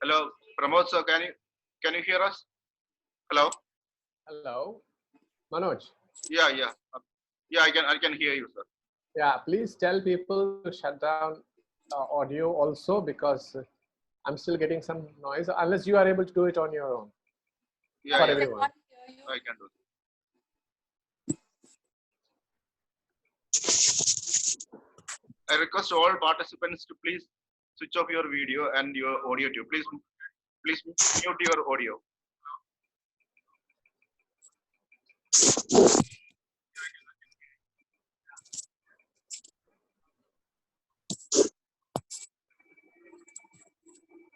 Hello, Pramod sir, can you hear us? Hello. Hello, Manoj. Yeah. Yeah, I can hear you, sir. Yeah, please tell people to shut down audio also, because I'm still getting some noise, unless you are able to do it on your own. Yeah, for yeah. everyone. I can do it. I request all participants to please switch off your video and your audio too. Please mute your audio.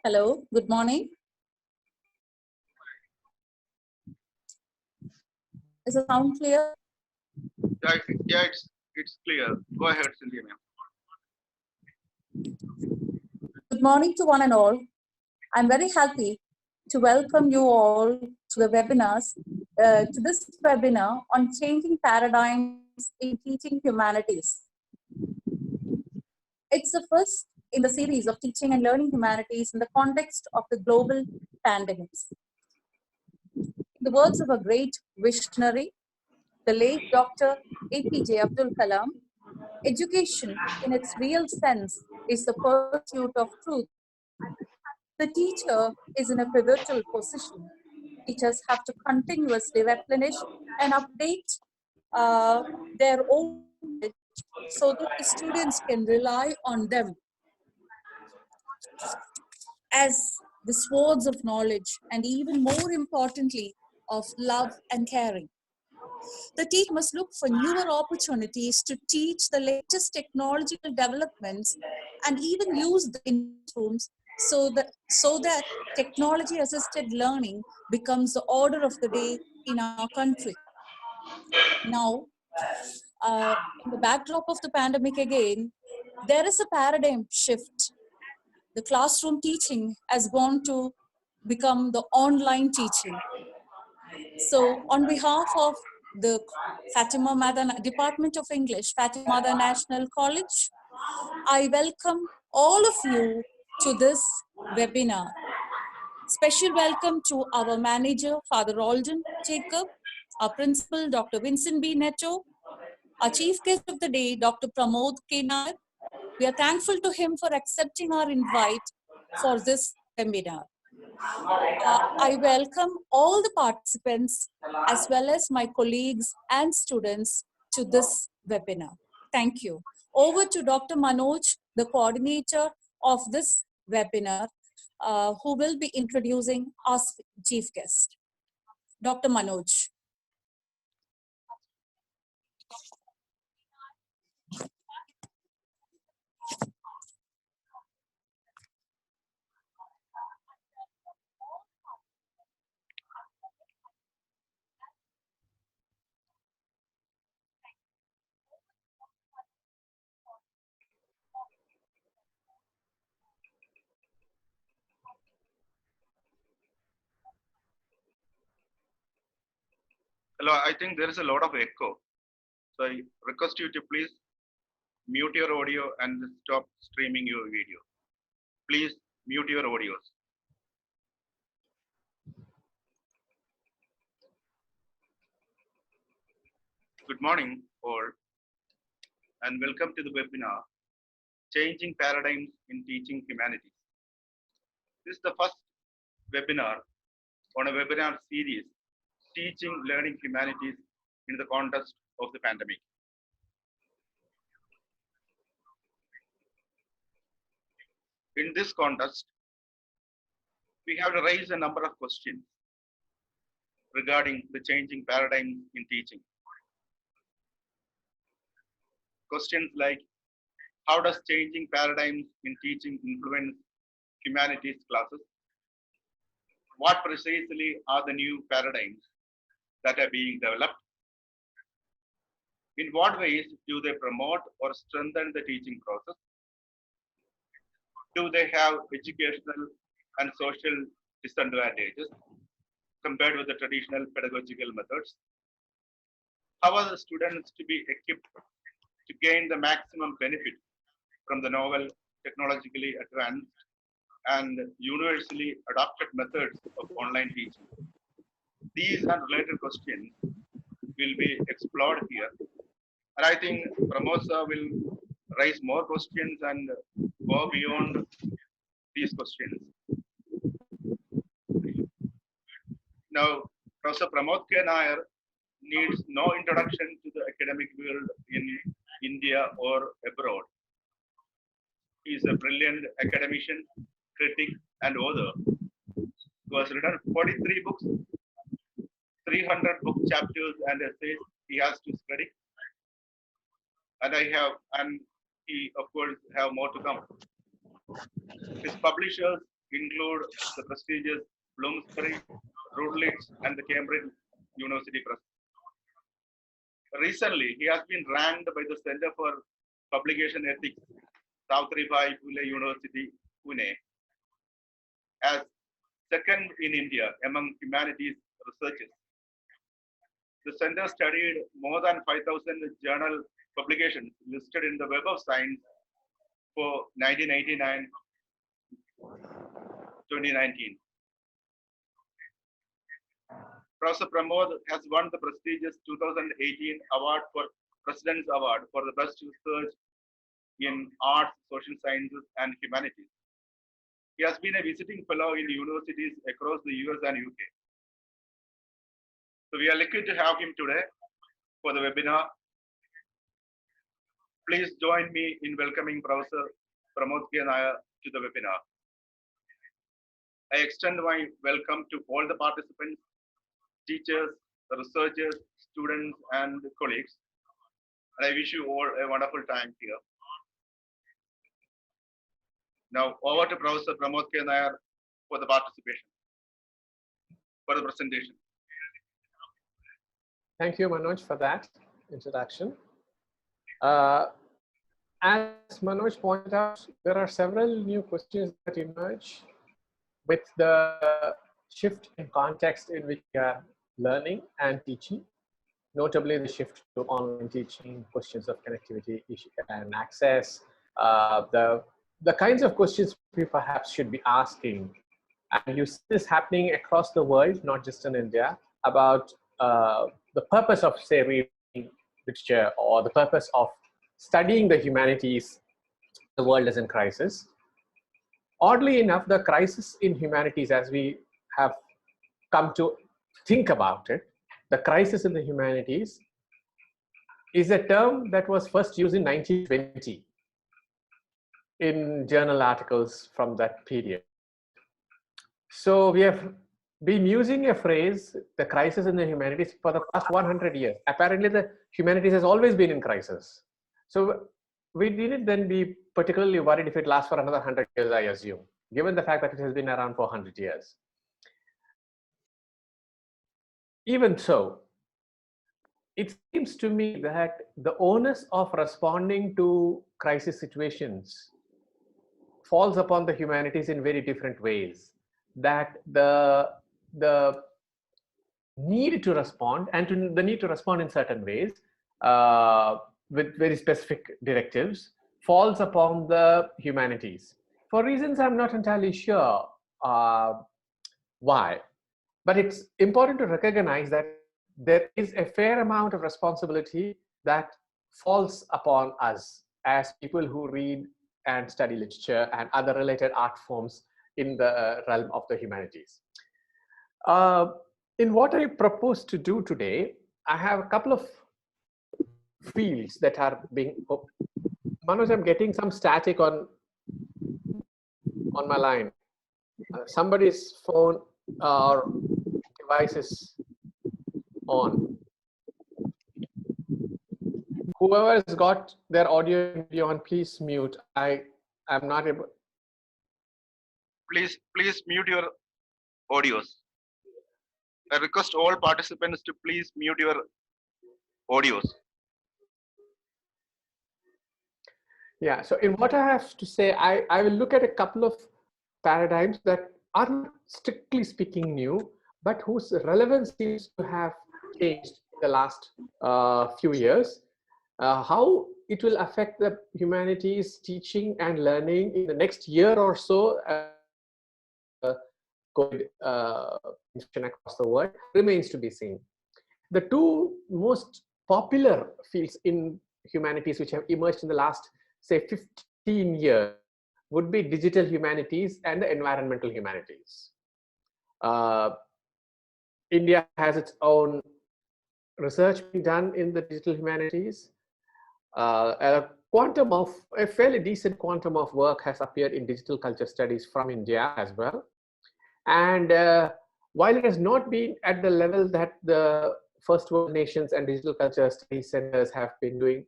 Hello, good morning. Is the sound clear? Yeah, it's clear. Go ahead, Cynthia, ma'am. Good morning to one and all. I'm very happy to welcome you all to the webinars, to this webinar on changing paradigms in teaching humanities. It's the first in the series of teaching and learning humanities in the context of the global pandemics. In the words of a great visionary, the late Dr. APJ Abdul Kalam, education in its real sense is the pursuit of truth. The teacher is in a pivotal position. Teachers have to continuously replenish and update their own knowledge so that the students can rely on them as the swords of knowledge, and even more importantly, of love and caring. The teacher must look for newer opportunities to teach the latest technological developments and even use the rooms so that technology-assisted learning becomes the order of the day in our country. Now, in the backdrop of the pandemic again, there is a paradigm shift. The classroom teaching has gone to become the online teaching. So on behalf of the Fatima Mother Department of English, Fatima Mother National College, I welcome all of you to this webinar. Special welcome to our manager, Father Alden Jacob, our principal, Dr. Vincent B. Neto, our chief guest of the day, Dr. Pramod K. Nayar. We are thankful to him for accepting our invite for this webinar. I welcome all the participants as well as my colleagues and students to this webinar. Thank you. Over to Dr. Manoj, the coordinator of this webinar, who will be introducing our chief guest. Dr. Manoj. Hello, I think there is a lot of echo. So I request you to please mute your audio and stop streaming your video. Please mute your audios. Good morning, all, and welcome to the webinar, Changing Paradigms in Teaching Humanities. This is the first webinar on a webinar series, Teaching Learning Humanities in the context of the pandemic. In this context, we have to raise a number of questions regarding the changing paradigms in teaching. Questions like, how does changing paradigms in teaching influence humanities classes? What precisely are the new paradigms? that are being developed? In what ways do they promote or strengthen the teaching process? Do they have educational and social disadvantages compared with the traditional pedagogical methods? How are the students to be equipped to gain the maximum benefit from the novel, technologically advanced, and universally adopted methods of online teaching? These and related questions will be explored here. And I think Pramod sir will raise more questions and go beyond these questions. Now, Professor Pramod Nayar needs no introduction to the academic world in India or abroad. He is a brilliant academician, critic, and author who has written 43 books, 300 book chapters and essays he has to study. And he of course have more to come. His publishers include the prestigious Bloomsbury, Routledge, and the Cambridge University Press. Recently, he has been ranked by the Center for Publication Ethics, Savitribai Phule University, Pune, as second in India among humanities researchers. The center studied more than 5,000 journal publications listed in the Web of Science for 1989-2019. Professor Pramod has won the prestigious 2018 award for President's Award for the best research in arts, social sciences, and humanities. He has been a visiting fellow in universities across the US and UK. So we are lucky to have him today for the webinar. Please join me in welcoming Professor Pramod Nayar to the webinar. I extend my welcome to all the participants, teachers, researchers, students, and colleagues. And I wish you all a wonderful time here. Now over to Professor Pramod Nayar for the participation, for the presentation. Thank you, Manoj, for that introduction. As Manoj pointed out, there are several new questions that emerge with the shift in context in which we are learning and teaching, notably the shift to online teaching, questions of connectivity and access, the kinds of questions we perhaps should be asking. And you see this happening across the world, not just in India, about the purpose of, say, reading literature or the purpose of studying the humanities. The world is in crisis. Oddly enough, the crisis in humanities, as we have come to think about it, the crisis in the humanities is a term that was first used in 1920 in journal articles from that period. So we have been using a phrase, the crisis in the humanities, for the past 100 years. Apparently, the humanities has always been in crisis. So we needn't then be particularly worried if it lasts for another 100 years, I assume, given the fact that it has been around for 100 years. Even so, it seems to me that the onus of responding to crisis situations falls upon the humanities in very different ways. That the need to respond, and the need to respond in certain ways with very specific directives, falls upon the humanities for reasons I'm not entirely sure why. But it's important to recognize that there is a fair amount of responsibility that falls upon us as people who read and study literature and other related art forms in the realm of the humanities. In what I propose to do today, I have a couple of fields that are being. Manoj, I'm getting some static on my line. Somebody's phone or device is on. Whoever has got their audio and video on, please mute. I am not able. Please mute your audios. I request all participants to please mute your audios. Yeah, so in what I have to say, I will look at a couple of paradigms that are not strictly speaking new, but whose relevance seems to have changed in the last few years. How it will affect the humanities teaching and learning in the next year or so, COVID infection across the world remains to be seen. The two most popular fields in humanities which have emerged in the last, say, 15 years would be digital humanities and the environmental humanities. India has its own research being done in the digital humanities. A fairly decent quantum of work has appeared in digital culture studies from India as well. And while it has not been at the level that the first world nations and digital culture study centers have been doing,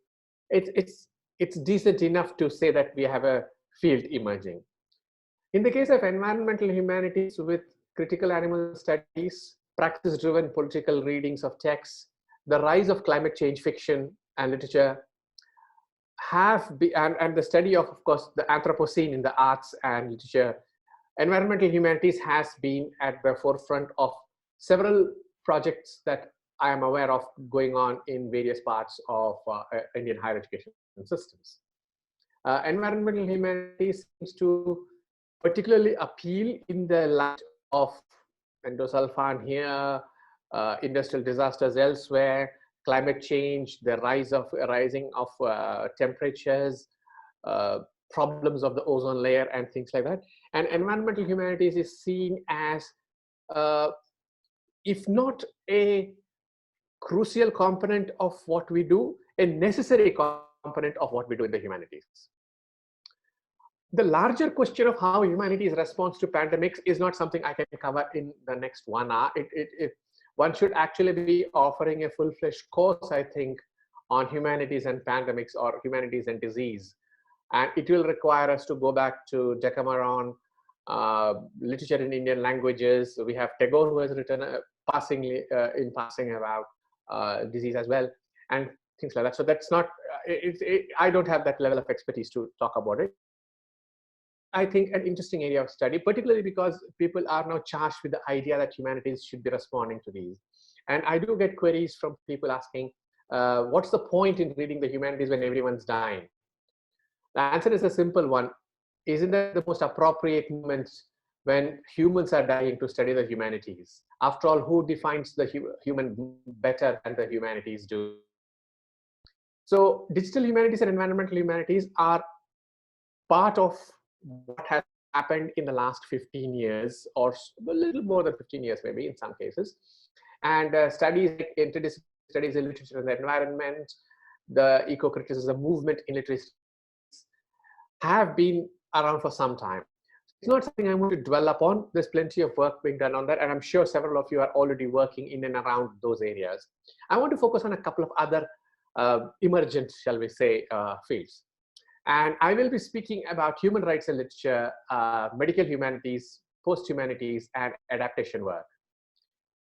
it's decent enough to say that we have a field emerging. In the case of environmental humanities with critical animal studies, practice-driven political readings of texts, the rise of climate change fiction and literature have been, and the study of course, the Anthropocene in the arts and literature, environmental humanities has been at the forefront of several projects that I am aware of going on in various parts of Indian higher education systems. Environmental humanities seems to particularly appeal in the light of endosulfan here, industrial disasters elsewhere, climate change, the rising of temperatures, problems of the ozone layer and things like that. And environmental humanities is seen as, if not a crucial component of what we do, a necessary component of what we do in the humanities. The larger question of how humanities responds to pandemics is not something I can cover in the next 1 hour. One should actually be offering a full-fledged course, I think, on humanities and pandemics or humanities and disease. And it will require us to go back to Decameron, literature in Indian languages. We have Tagore, who has written in passing about disease as well, and things like that. So that's not, I don't have that level of expertise to talk about it. I think an interesting area of study, particularly because people are now charged with the idea that humanities should be responding to these. And I do get queries from people asking, what's the point in reading the humanities when everyone's dying? The answer is a simple one. Isn't that the most appropriate moment when humans are dying to study the humanities? After all, who defines the human better than the humanities do? So digital humanities and environmental humanities are part of what has happened in the last 15 years, or a little more than 15 years maybe in some cases. And studies like interdisciplinary studies in literature and the environment, the eco-criticism movement in literature have been around for some time. It's not something I'm going to dwell upon. There's plenty of work being done on that, and I'm sure several of you are already working in and around those areas. I want to focus on a couple of other emergent, shall we say, fields. And I will be speaking about human rights and literature, medical humanities, post-humanities, and adaptation work.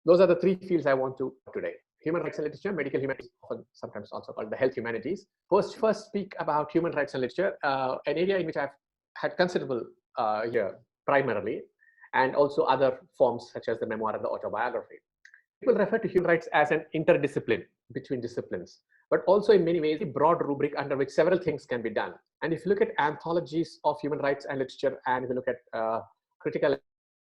Those are the three fields I want to today. Human rights and literature, medical humanities, sometimes also called the health humanities. First speak about human rights and literature, an area in which I've had considerable here primarily, and also other forms such as the memoir and the autobiography. People refer to human rights as an interdiscipline between disciplines, but also in many ways a broad rubric under which several things can be done. And if you look at anthologies of human rights and literature, and if you look at critical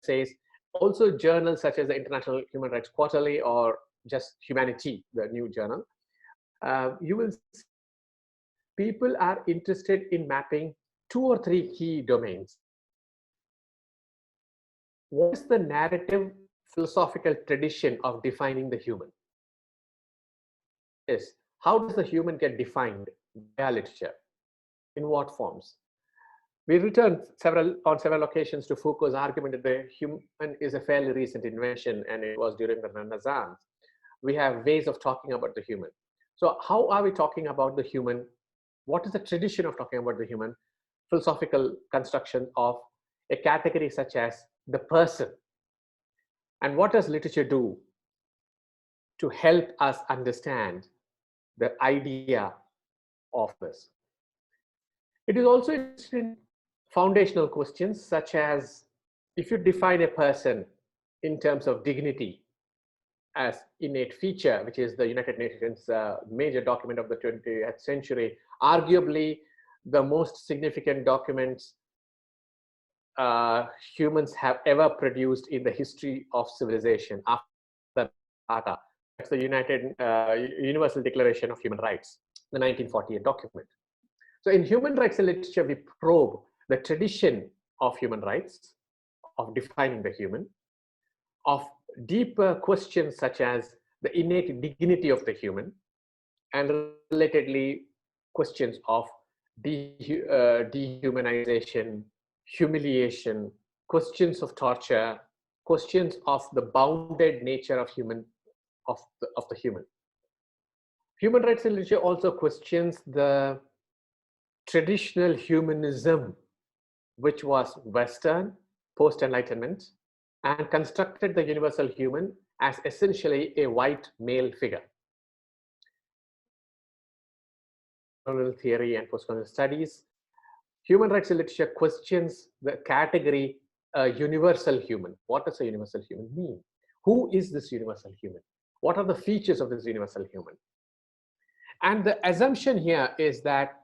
essays, also journals such as the International Human Rights Quarterly or just Humanity, the new journal, you will see people are interested in mapping 2 or 3 key domains. What is the narrative philosophical tradition of defining the human? Yes, how does the human get defined by literature? In what forms? We returned on several occasions to Foucault's argument that the human is a fairly recent invention, and it was during the Renaissance. We have ways of talking about the human. So how are we talking about the human? What is the tradition of talking about the human? Philosophical construction of a category such as the person. And what does literature do to help us understand the idea of this? It is also interested in foundational questions such as, if you define a person in terms of dignity as innate feature, which is the United Nations major document of the 20th century, arguably the most significant documents humans have ever produced in the history of civilization after the Carta. That's the Universal Declaration of Human Rights, the 1948 document. So in human rights and literature, we probe the tradition of human rights, of defining the human, of deeper questions such as the innate dignity of the human, and relatedly questions of dehumanization, humiliation, questions of torture, questions of the bounded nature of human, of the human. Human rights and literature also questions the traditional humanism, which was Western, post-Enlightenment, and constructed the universal human as essentially a white male figure. Theory and postcolonial studies, human rights and literature questions the category universal human. What does a universal human mean? Who is this universal human? What are the features of this universal human? And the assumption here is that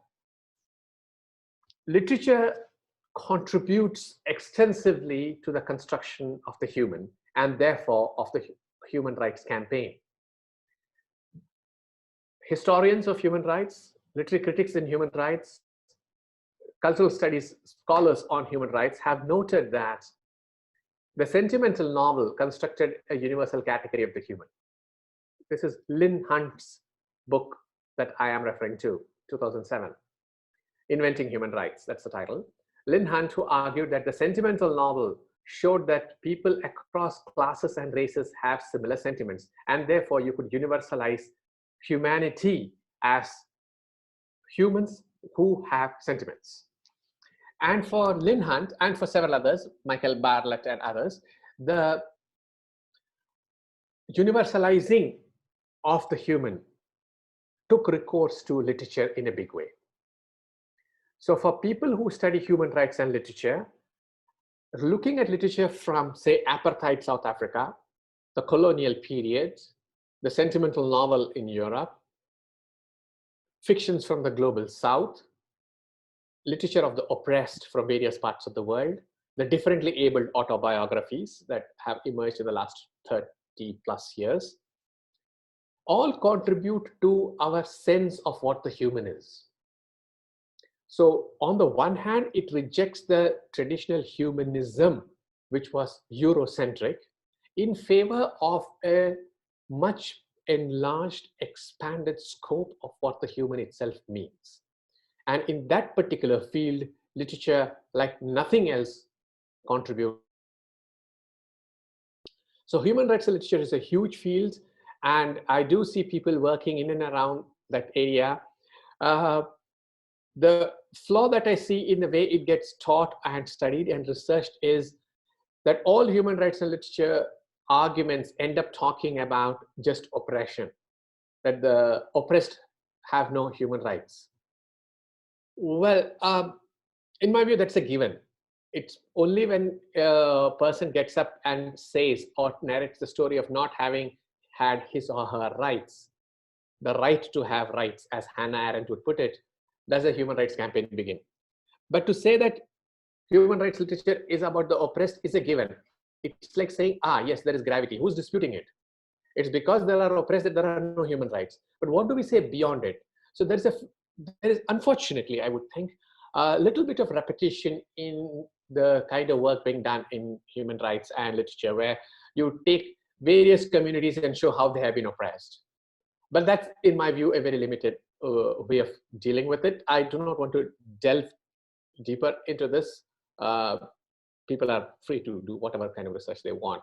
literature contributes extensively to the construction of the human and therefore of the human rights campaign. Historians of human rights, literary critics in human rights, cultural studies scholars on human rights have noted that the sentimental novel constructed a universal category of the human. This is Lynn Hunt's book that I am referring to, 2007, Inventing Human Rights, that's the title. Lynn Hunt, who argued that the sentimental novel showed that people across classes and races have similar sentiments, and therefore you could universalize humanity as humans who have sentiments. And for Lynn Hunt and for several others, Michael Bartlett and others, the universalizing of the human took recourse to literature in a big way. So for people who study human rights and literature, looking at literature from, say, apartheid South Africa, the colonial period, the sentimental novel in Europe, fictions from the global South, literature of the oppressed from various parts of the world, the differently abled autobiographies that have emerged in the last 30 plus years, all contribute to our sense of what the human is. So on the one hand, it rejects the traditional humanism, which was Eurocentric, in favor of a much enlarged, expanded scope of what the human itself means. And in that particular field, literature, like nothing else, contributes. So human rights literature is a huge field, and I do see people working in and around that area. The flaw that I see in the way it gets taught and studied and researched is that all human rights and literature arguments end up talking about just oppression, that the oppressed have no human rights. Well, in my view, that's a given. It's only when a person gets up and says or narrates the story of not having had his or her rights, the right to have rights, as Hannah Arendt would put it, does a human rights campaign begin. But to say that human rights literature is about the oppressed is a given. It's like saying, yes, there is gravity. Who's disputing it? It's because there are oppressed that there are no human rights. But what do we say beyond it? So there is, unfortunately, I would think, a little bit of repetition in the kind of work being done in human rights and literature, where you take various communities and show how they have been oppressed. But that's, in my view, a very limited way of dealing with it. I do not want to delve deeper into this. People are free to do whatever kind of research they want,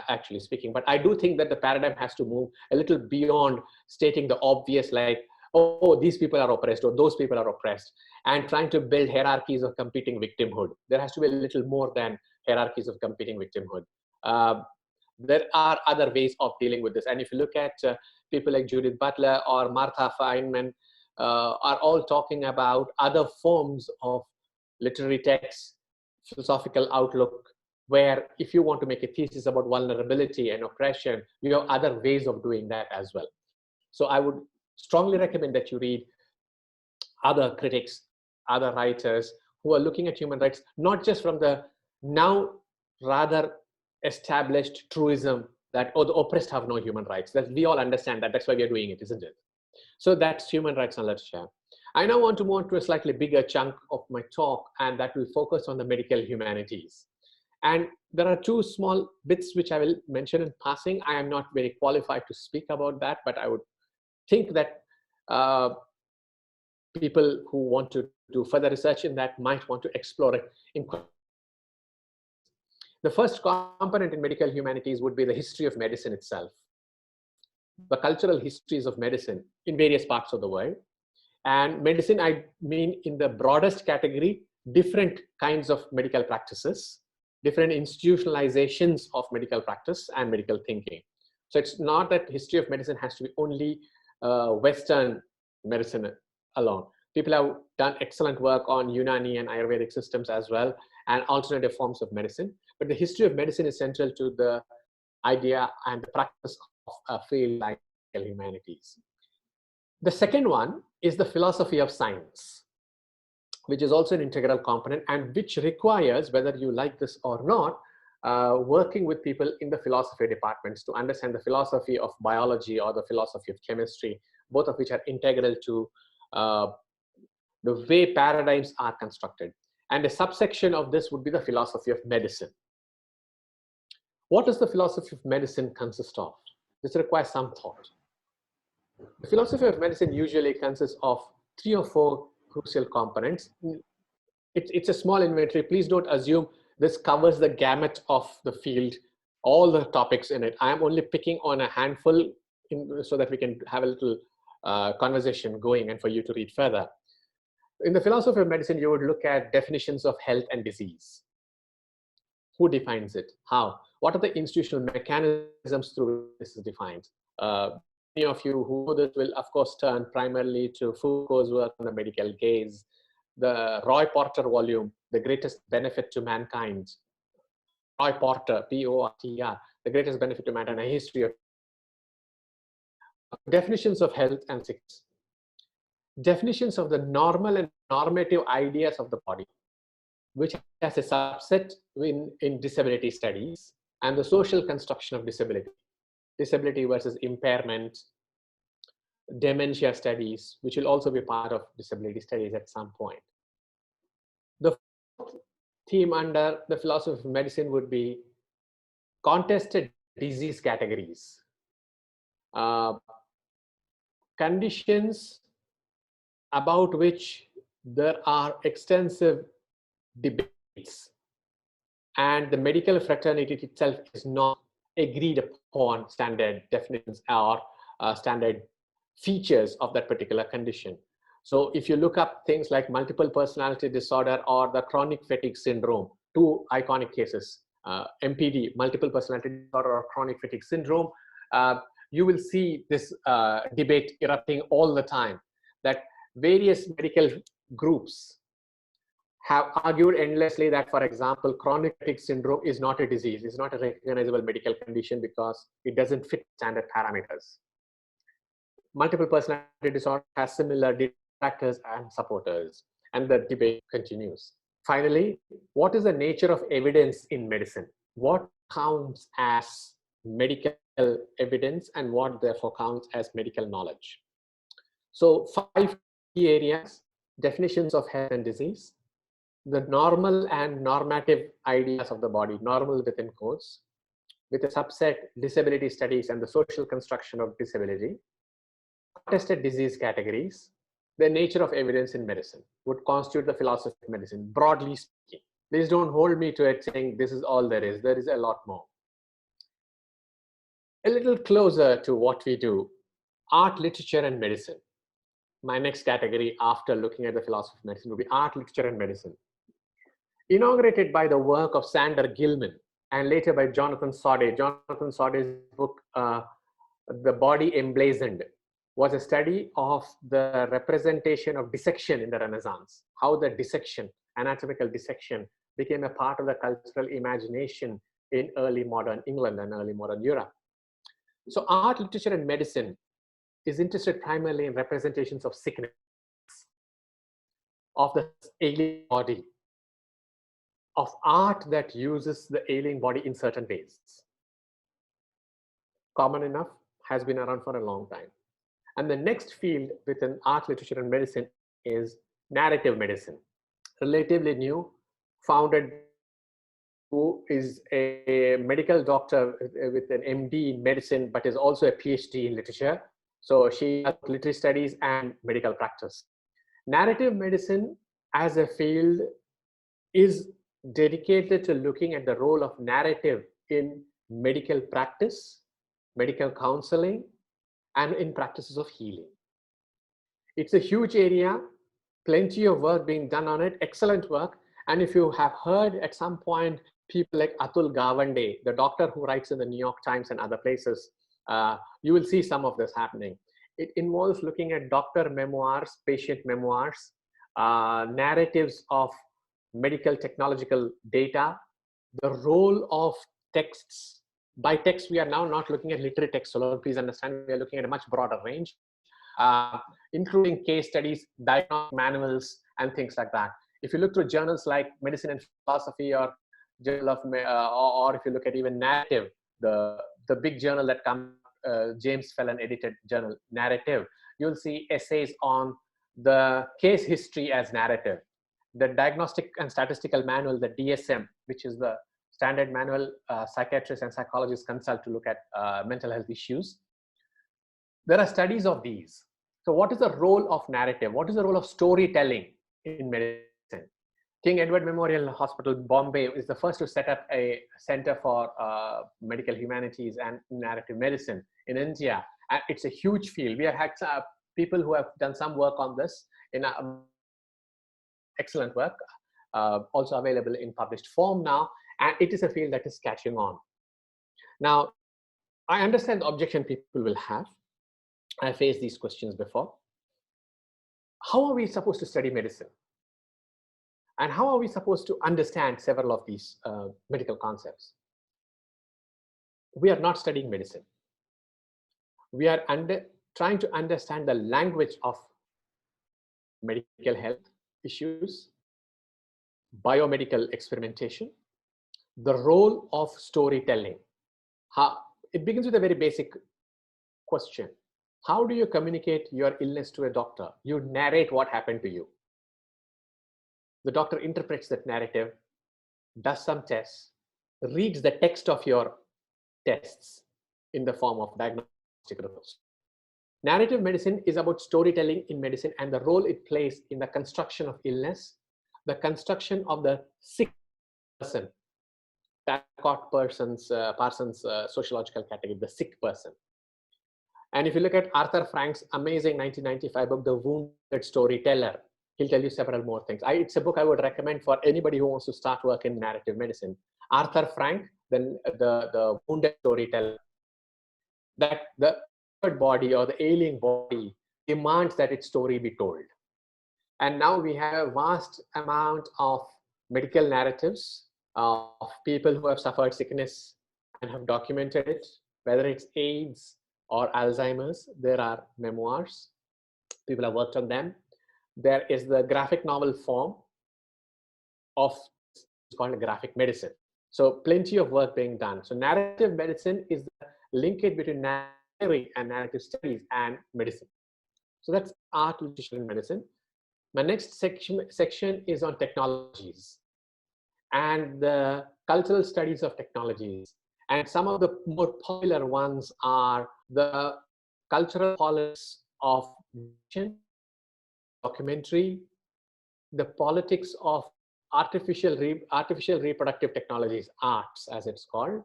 actually speaking. But I do think that the paradigm has to move a little beyond stating the obvious, like, oh, these people are oppressed or those people are oppressed, and trying to build hierarchies of competing victimhood. There has to be a little more than hierarchies of competing victimhood. There are other ways of dealing with this. And if you look at people like Judith Butler or Martha Feynman, are all talking about other forms of literary text, philosophical outlook, where if you want to make a thesis about vulnerability and oppression, you have other ways of doing that as well. So I would strongly recommend that you read other critics, other writers who are looking at human rights, not just from the now rather established truism that, oh, the oppressed have no human rights. That we all understand that. That's why we are doing it, isn't it? So that's human rights and literature. I now want to move on to a slightly bigger chunk of my talk, and that will focus on the medical humanities. And there are two small bits which I will mention in passing. I am not very qualified to speak about that, but I would think that people who want to do further research in that might want to explore it. The first component in medical humanities would be the history of medicine itself, the cultural histories of medicine in various parts of the world. And medicine, I mean in the broadest category, different kinds of medical practices, different institutionalizations of medical practice and medical thinking. So it's not that history of medicine has to be only Western medicine alone. People have done excellent work on Unani and Ayurvedic systems as well, and alternative forms of medicine. But the history of medicine is central to the idea and the practice of a field like humanities. The second one is the philosophy of science, which is also an integral component and which requires, whether you like this or not, working with people in the philosophy departments to understand the philosophy of biology or the philosophy of chemistry, both of which are integral to the way paradigms are constructed. And a subsection of this would be the philosophy of medicine. What does the philosophy of medicine consist of? This requires some thought. The philosophy of medicine usually consists of 3 or 4 crucial components. It's a small inventory. Please don't assume this covers the gamut of the field, all the topics in it. I am only picking on a handful so that we can have a little conversation going and for you to read further. In the philosophy of medicine, you would look at definitions of health and disease. Who defines it? How? What are the institutional mechanisms through which this is defined? Many of you who know this will, of course, turn primarily to Foucault's work on the medical gaze, the Roy Porter volume, The Greatest Benefit to Mankind. Roy Porter, P-O-R-T-R, The Greatest Benefit to Mankind, a history of definitions of health and sickness. Definitions of the normal and normative ideas of the body, which has a subset in disability studies, and the social construction of disability. Disability versus impairment, dementia studies, which will also be part of disability studies at some point. The fourth theme under the philosophy of medicine would be contested disease categories. Conditions about which there are extensive debates, and the medical fraternity itself is not agreed upon standard definitions or standard features of that particular condition. So if you look up things like multiple personality disorder or the chronic fatigue syndrome, 2 iconic cases, MPD, multiple personality disorder or chronic fatigue syndrome, you will see this debate erupting all the time, that various medical groups have argued endlessly that, for example, chronic fatigue syndrome is not a disease, it's not a recognizable medical condition because it doesn't fit standard parameters. Multiple personality disorder has similar detractors and supporters, and the debate continues. Finally, what is the nature of evidence in medicine? What counts as medical evidence and what therefore counts as medical knowledge? So 5 key areas: definitions of health and disease, the normal and normative ideas of the body, normal within quotes, with a subset disability studies and the social construction of disability, contested disease categories, the nature of evidence in medicine would constitute the philosophy of medicine, broadly speaking. Please don't hold me to it saying this is all there is a lot more. A little closer to what we do, art, literature, and medicine. My next category after looking at the philosophy of medicine would be art, literature, and medicine. Inaugurated by the work of Sander Gilman, and later by Jonathan Sawdey. Jonathan Sawdey's book, The Body Emblazoned, was a study of the representation of dissection in the Renaissance, how the dissection, anatomical dissection, became a part of the cultural imagination in early modern England and early modern Europe. So art, literature, and medicine is interested primarily in representations of sickness, of the alien body, of art that uses the alien body in certain ways. Common enough, has been around for a long time. And the next field within art, literature, and medicine is narrative medicine, relatively new, founded, who is a medical doctor with an MD in medicine, but is also a PhD in literature. So she has literary studies and medical practice. Narrative medicine as a field is dedicated to looking at the role of narrative in medical practice, medical counseling, and in practices of healing. It's a huge area, plenty of work being done on it, excellent work. And if you have heard at some point, people like Atul Gawande, the doctor who writes in the New York Times and other places, you will see some of this happening. It involves looking at doctor memoirs, patient memoirs, narratives of medical technological data, the role of texts. By text, we are now not looking at literary text alone. Please understand, we are looking at a much broader range, including case studies, diagnostic manuals, and things like that. If you look through journals like Medicine and Philosophy or Journal of, or if you look at even Narrative, the big journal that comes, James Fallon edited journal, Narrative, you'll see essays on the case history as narrative. The Diagnostic and Statistical Manual, the DSM, which is the standard manual psychiatrists and psychologists consult to look at mental health issues. There are studies of these. So what is the role of narrative? What is the role of storytelling in medicine? King Edward Memorial Hospital, Bombay, is the first to set up a center for medical humanities and narrative medicine in India. And it's a huge field. We have had people who have done some work on this in excellent work, also available in published form now. And it is a field that is catching on. Now, I understand the objection people will have. I faced these questions before. How are we supposed to study medicine? And how are we supposed to understand several of these medical concepts? We are not studying medicine. We are trying to understand the language of medical health issues, biomedical experimentation, the role of storytelling. It begins with a very basic question. How do you communicate your illness to a doctor? You narrate what happened to you. The doctor interprets that narrative, does some tests, reads the text of your tests in the form of diagnostic reports. Narrative medicine is about storytelling in medicine and the role it plays in the construction of illness, the construction of the sick person, Parsons' sociological category, the sick person. And if you look at Arthur Frank's amazing 1995 book, The Wounded Storyteller, he'll tell you several more things. It's a book I would recommend for anybody who wants to start work in narrative medicine. Arthur Frank, the Wounded Storyteller, that the body or the ailing body demands that its story be told. And now we have a vast amount of medical narratives of people who have suffered sickness and have documented it, whether it's AIDS or Alzheimer's. There are memoirs. People have worked on them. There is the graphic novel form of, it's called graphic medicine. So plenty of work being done. So narrative medicine is the linkage between narrative and narrative studies and medicine. So that's art, literature, and medicine. My next section is on technologies and the cultural studies of technologies. And some of the more popular ones are the cultural politics of documentary, the politics of artificial reproductive technologies, arts as it's called,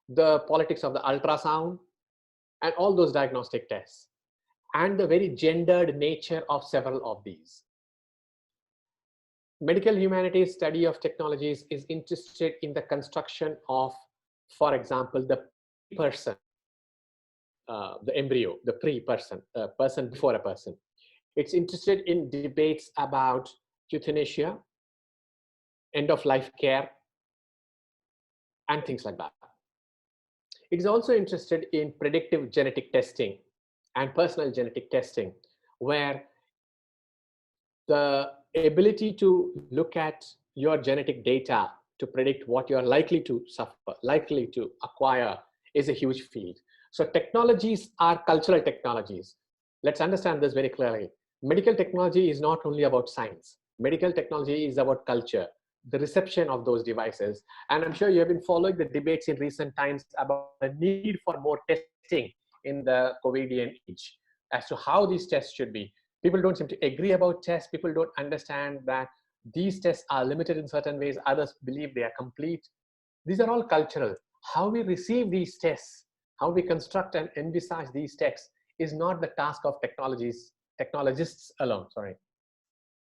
the politics of the ultrasound, and all those diagnostic tests, and the very gendered nature of several of these. Medical humanities study of technologies is interested in the construction of for example, the person, the embryo, the pre-person, person before a person. It's interested in debates about euthanasia, end-of-life care, and things like that. It is also interested in predictive genetic testing and personal genetic testing, where the ability to look at your genetic data to predict what you're likely to suffer, likely to acquire, is a huge field. So technologies are cultural technologies. Let's understand this very clearly. Medical technology is not only about science. Medical technology is about culture, the reception of those devices. And I'm sure you have been following the debates in recent times about the need for more testing in the COVIDian age as to how these tests should be. People don't seem to agree about tests. People don't understand that these tests are limited in certain ways. Others believe they are complete. These are all cultural. How we receive these tests, how we construct and envisage these texts is not the task of technologists alone, sorry.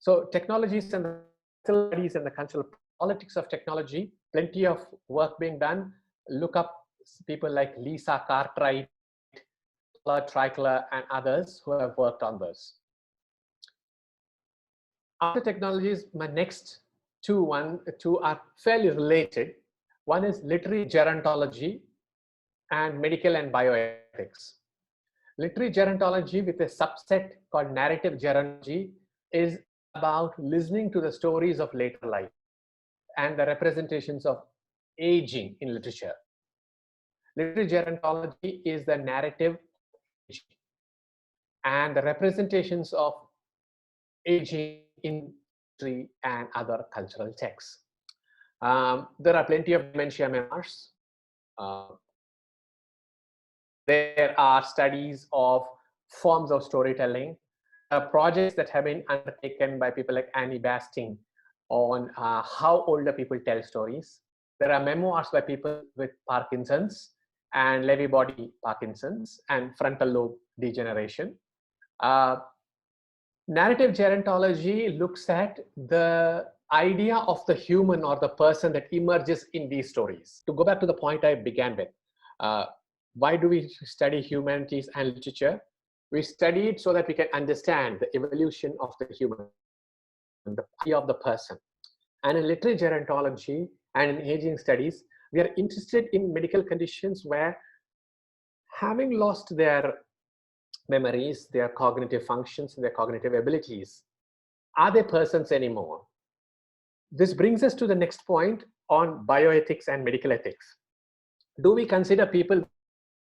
So technologies and the studies and the cultural politics of technology, plenty of work being done. Look up people like Lisa Cartwright, Trickler, and others who have worked on this. After technologies, my next two are fairly related. One is literary gerontology and medical and bioethics. Literary gerontology with a subset called narrative gerontology is about listening to the stories of later life and the representations of aging in literature. Literary gerontology is the narrative and the representations of aging in history and other cultural texts. There are plenty of dementia memoirs. There are studies of forms of storytelling. Projects that have been undertaken by people like Annie Basting on how older people tell stories. There are memoirs by people with Parkinson's and Lewy body Parkinson's and frontal lobe degeneration. Narrative gerontology looks at the idea of the human or the person that emerges in these stories. To go back to the point I began with, why do we study humanities and literature? We study it so that we can understand the evolution of the human, the idea of the person. And in literary gerontology and in aging studies, we are interested in medical conditions where, having lost their memories, their cognitive functions, their cognitive abilities, are they persons anymore? This brings us to the next point on bioethics and medical ethics. Do we consider people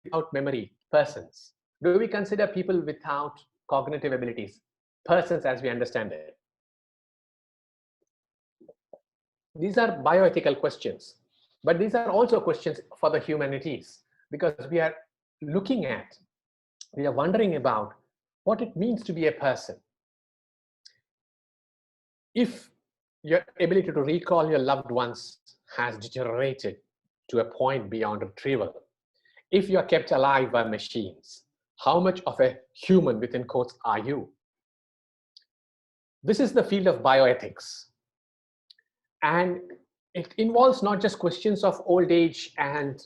without memory persons? Do we consider people without cognitive abilities persons as we understand it? These are bioethical questions, but these are also questions for the humanities, because we are looking at, we are wondering about what it means to be a person. If your ability to recall your loved ones has deteriorated to a point beyond retrieval, if you are kept alive by machines, how much of a human, within quotes, are you? This is the field of bioethics. And it involves not just questions of old age and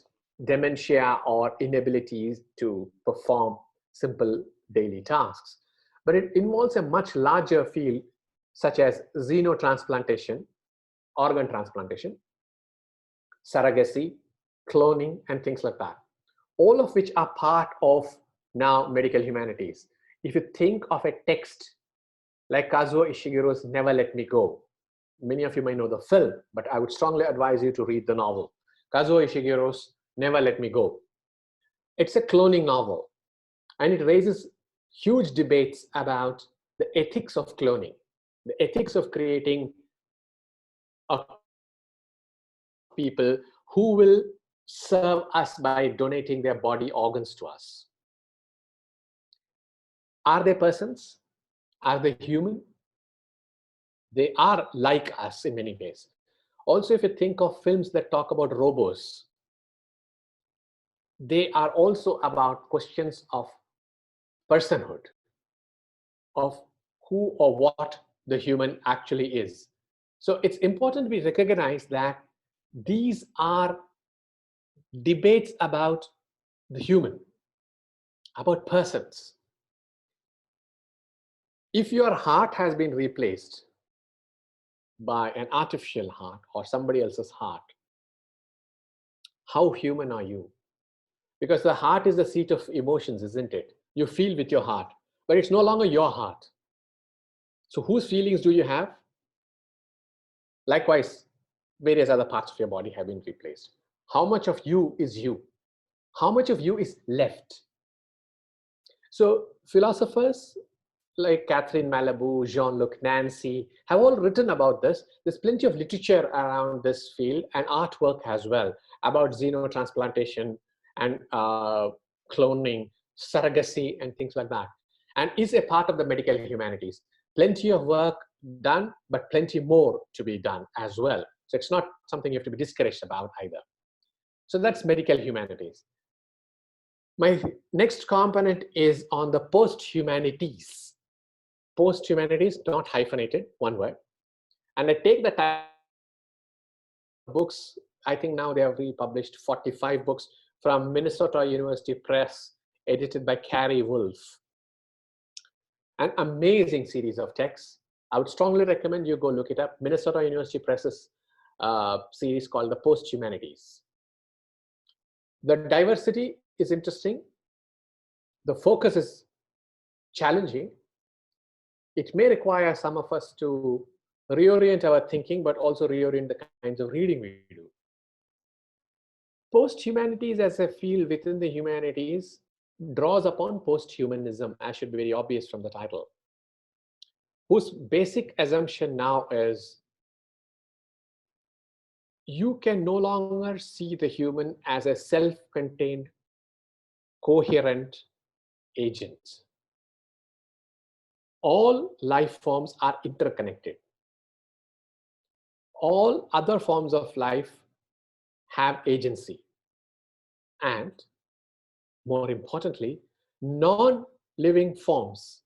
dementia or inabilities to perform simple daily tasks, but it involves a much larger field such as xenotransplantation, organ transplantation, surrogacy, cloning, and things like that, all of which are part of now medical humanities. If you think of a text like Kazuo Ishiguro's Never Let Me Go, many of you may know the film, but I would strongly advise you to read the novel. Kazuo Ishiguro's Never Let Me Go. It's a cloning novel, and it raises huge debates about the ethics of cloning, the ethics of creating people who will serve us by donating their body organs to us. Are they persons? Are they human? They are like us in many ways. Also, if you think of films that talk about robots, they are also about questions of personhood, of who or what the human actually is. So it's important we recognize that these are debates about the human, about persons. If your heart has been replaced by an artificial heart or somebody else's heart, how human are you? Because the heart is the seat of emotions, isn't it? You feel with your heart, but it's no longer your heart. So whose feelings do you have? Likewise, various other parts of your body have been replaced. How much of you is you? How much of you is left? So philosophers like Catherine Malabou, Jean-Luc Nancy have all written about this. There's plenty of literature around this field and artwork as well about xenotransplantation and cloning, surrogacy, and things like that. And is a part of the medical humanities. Plenty of work done, but plenty more to be done as well. So it's not something you have to be discouraged about either. So that's medical humanities. My next component is on the post-humanities. Post-humanities, not hyphenated, one word. And I take the title books. I think now they have republished 45 books from Minnesota University Press, edited by Carrie Wolf. An amazing series of texts. I would strongly recommend you go look it up. Minnesota University Press's series called The Post-Humanities. The diversity is interesting. The focus is challenging. It may require some of us to reorient our thinking, but also reorient the kinds of reading we do. Post-humanities as a field within the humanities draws upon post-humanism, as should be very obvious from the title, whose basic assumption now is you can no longer see the human as a self-contained, coherent agent. All life forms are interconnected. All other forms of life have agency. And more importantly, non-living forms,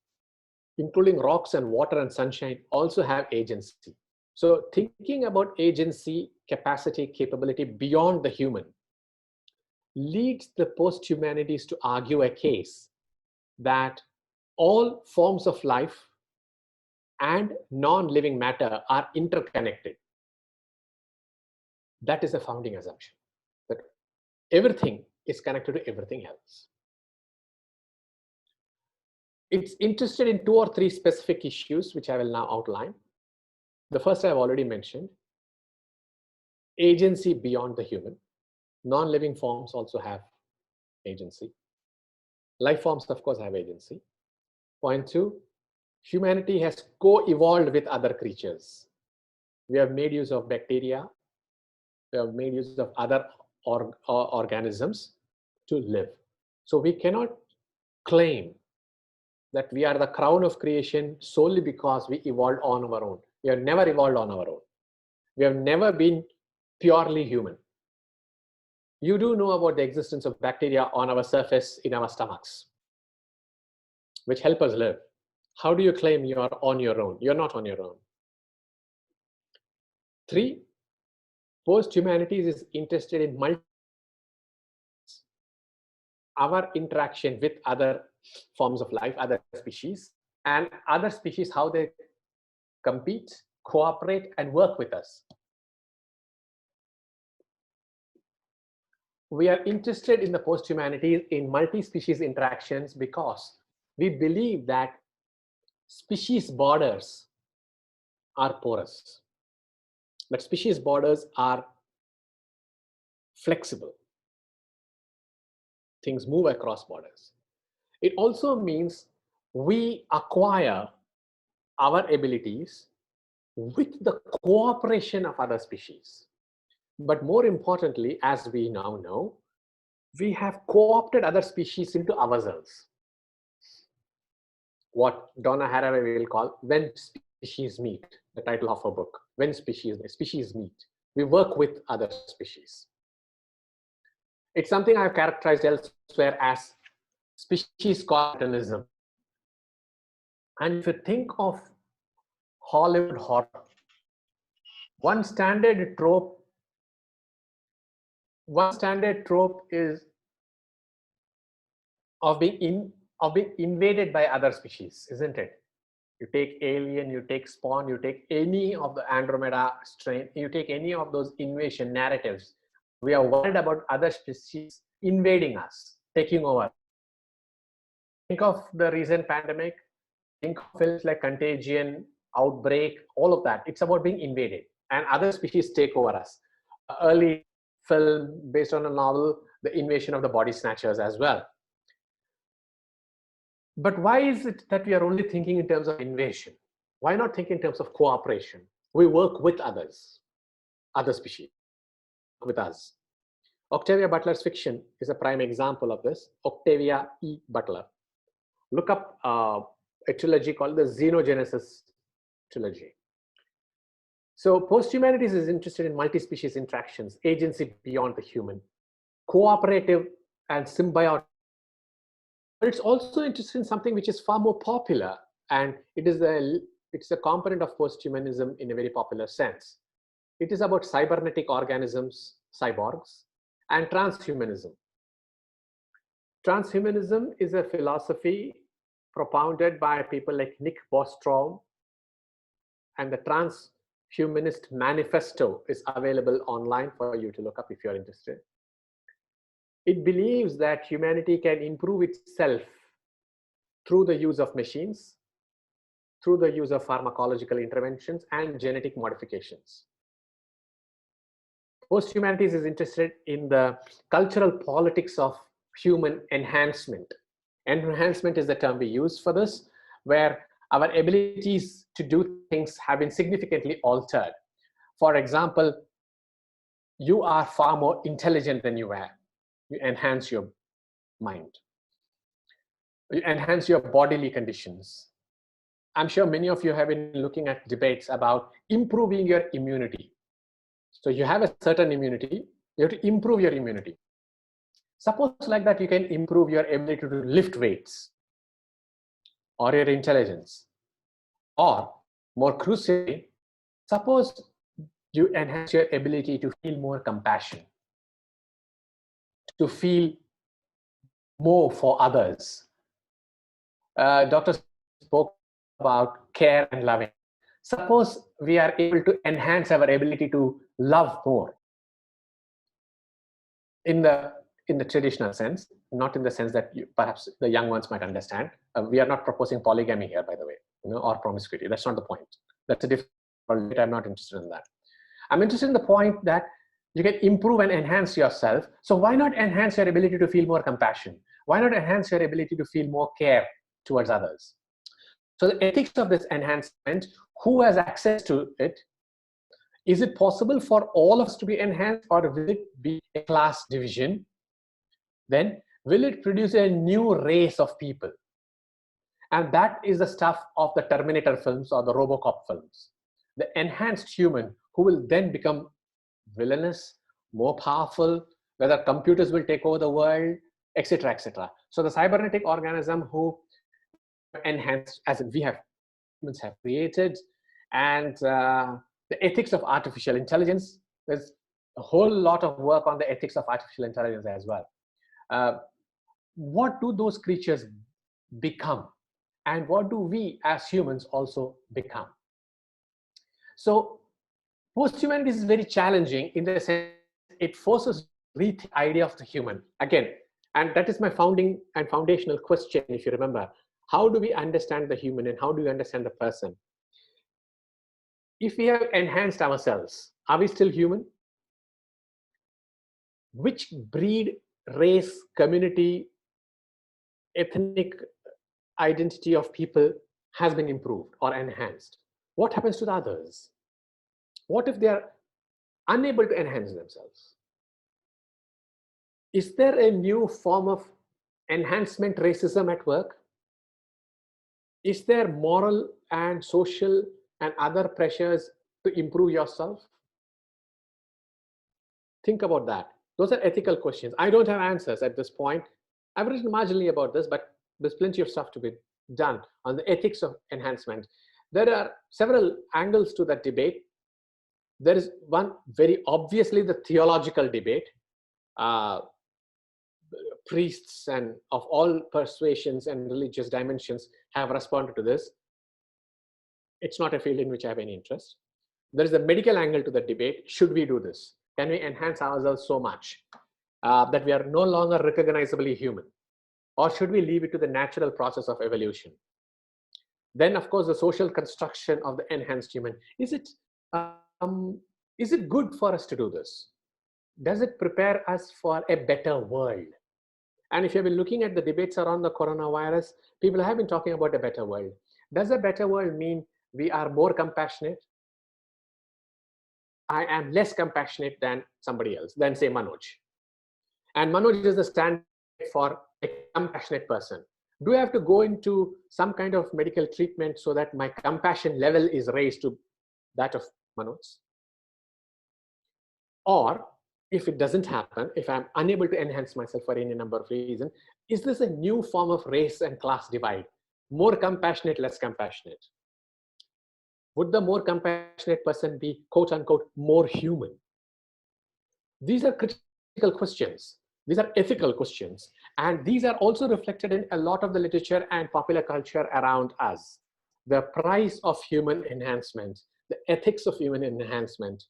including rocks and water and sunshine, also have agency. So thinking about agency, capacity, capability beyond the human leads the post-humanities to argue a case that all forms of life and non-living matter are interconnected. That is a founding assumption, that everything is connected to everything else. It's interested in 2 or 3 specific issues, which I will now outline. The first I've already mentioned, agency beyond the human. Non-living forms also have agency. Life forms, of course, have agency. Point 2, humanity has co-evolved with other creatures. We have made use of bacteria. We have made use of other organisms to live. So we cannot claim that we are the crown of creation solely because we evolved on our own. We have never evolved on our own. We have never been purely human. You do know about the existence of bacteria on our surface in our stomachs, which help us live. How do you claim you are on your own? You're not on your own. 3, post-humanities is interested in our interaction with other forms of life, other species, and other species, how they compete, cooperate, and work with us. We are interested in the post-humanities in multi-species interactions because we believe that species borders are porous, but species borders are flexible. Things move across borders. It also means we acquire our abilities with the cooperation of other species. But more importantly, as we now know, we have co-opted other species into ourselves. What Donna Haraway will call when species meet, the title of her book, when species meet. We work with other species. It's something I've characterized elsewhere as species capitalism. And if you think of Hollywood horror, one standard trope one standard trope is of being invaded by other species, isn't it? You take Alien, you take Spawn, you take any of the Andromeda strain, you take any of those invasion narratives. We are worried about other species invading us, taking over. Think of the recent pandemic, think of films like Contagion, Outbreak, all of that. It's about being invaded and other species take over us. Early film based on a novel, The Invasion of the Body Snatchers as well. But why is it that we are only thinking in terms of invasion? Why not think in terms of cooperation? We work with others, other species, with us. Octavia Butler's fiction is a prime example of this. Octavia E. Butler. Look up a trilogy called the Xenogenesis trilogy. So post-humanities is interested in multi-species interactions, agency beyond the human, cooperative and symbiotic. But it's also interested in something which is far more popular, and it's a component of post-humanism in a very popular sense. It is about cybernetic organisms, cyborgs, and transhumanism. Transhumanism is a philosophy propounded by people like Nick Bostrom, and the Transhumanist Manifesto is available online for you to look up if you're interested. It believes that humanity can improve itself through the use of machines, through the use of pharmacological interventions and genetic modifications. Post-humanities is interested in the cultural politics of human enhancement. Enhancement is the term we use for this, where our abilities to do things have been significantly altered. For example, you are far more intelligent than you were. You enhance your mind. You enhance your bodily conditions. I'm sure many of you have been looking at debates about improving your immunity. So you have a certain immunity, you have to improve your immunity. Suppose like that you can improve your ability to lift weights or your intelligence. Or more crucially, suppose you enhance your ability to feel more compassion, to feel more for others. Dr. spoke about care and loving. Suppose we are able to enhance our ability to love more in the traditional sense, not in the sense that perhaps the young ones might understand. We are not proposing polygamy here, by the way, or promiscuity. That's not the point. That's a different debate. I'm not interested in that. I'm interested in the point that you can improve and enhance yourself. So why not enhance your ability to feel more compassion? Why not enhance your ability to feel more care towards others? So the ethics of this enhancement, who has access to it? Is it possible for all of us to be enhanced, or will it be a class division? Then will it produce a new race of people? And that is the stuff of the Terminator films or the Robocop films. The enhanced human who will then become villainous, more powerful, whether computers will take over the world, etc., etc. So the cybernetic organism who enhanced, as we have humans have created, and the ethics of artificial intelligence. There's a whole lot of work on the ethics of artificial intelligence as well. What do those creatures become? And what do we as humans also become? So post-humanity is very challenging in the sense it forces the idea of the human again. And that is my founding and foundational question, if you remember. How do we understand the human and how do we understand the person? If we have enhanced ourselves, are we still human? Which breed, race, community, ethnic identity of people has been improved or enhanced? What happens to the others? What if they are unable to enhance themselves? Is there a new form of enhancement racism at work? Is there moral and social and other pressures to improve yourself? Think about that. Those are ethical questions. I don't have answers at this point. I've written marginally about this, but there's plenty of stuff to be done on the ethics of enhancement. There are several angles to that debate. There is one very obviously the theological debate. priests and of all persuasions and religious dimensions have responded to this. It's not a field in which I have any interest. There is a medical angle to the debate. Should we do this? Can we enhance ourselves so much that we are no longer recognizably human? Or should we leave it to the natural process of evolution? Then, of course, the social construction of the enhanced human. Is it good for us to do this? Does it prepare us for a better world? And if you've been looking at the debates around the coronavirus, people have been talking about a better world. Does a better world mean we are more compassionate? I am less compassionate than somebody else, than say Manoj. And Manoj is the standard for a compassionate person. Do I have to go into some kind of medical treatment so that my compassion level is raised to that of Manoj? Or if it doesn't happen, if I'm unable to enhance myself for any number of reasons, is this a new form of race and class divide? More compassionate, less compassionate? Would the more compassionate person be, quote unquote, more human? These are critical questions. These are ethical questions. And these are also reflected in a lot of the literature and popular culture around us. The price of human enhancement, the ethics of human enhancement.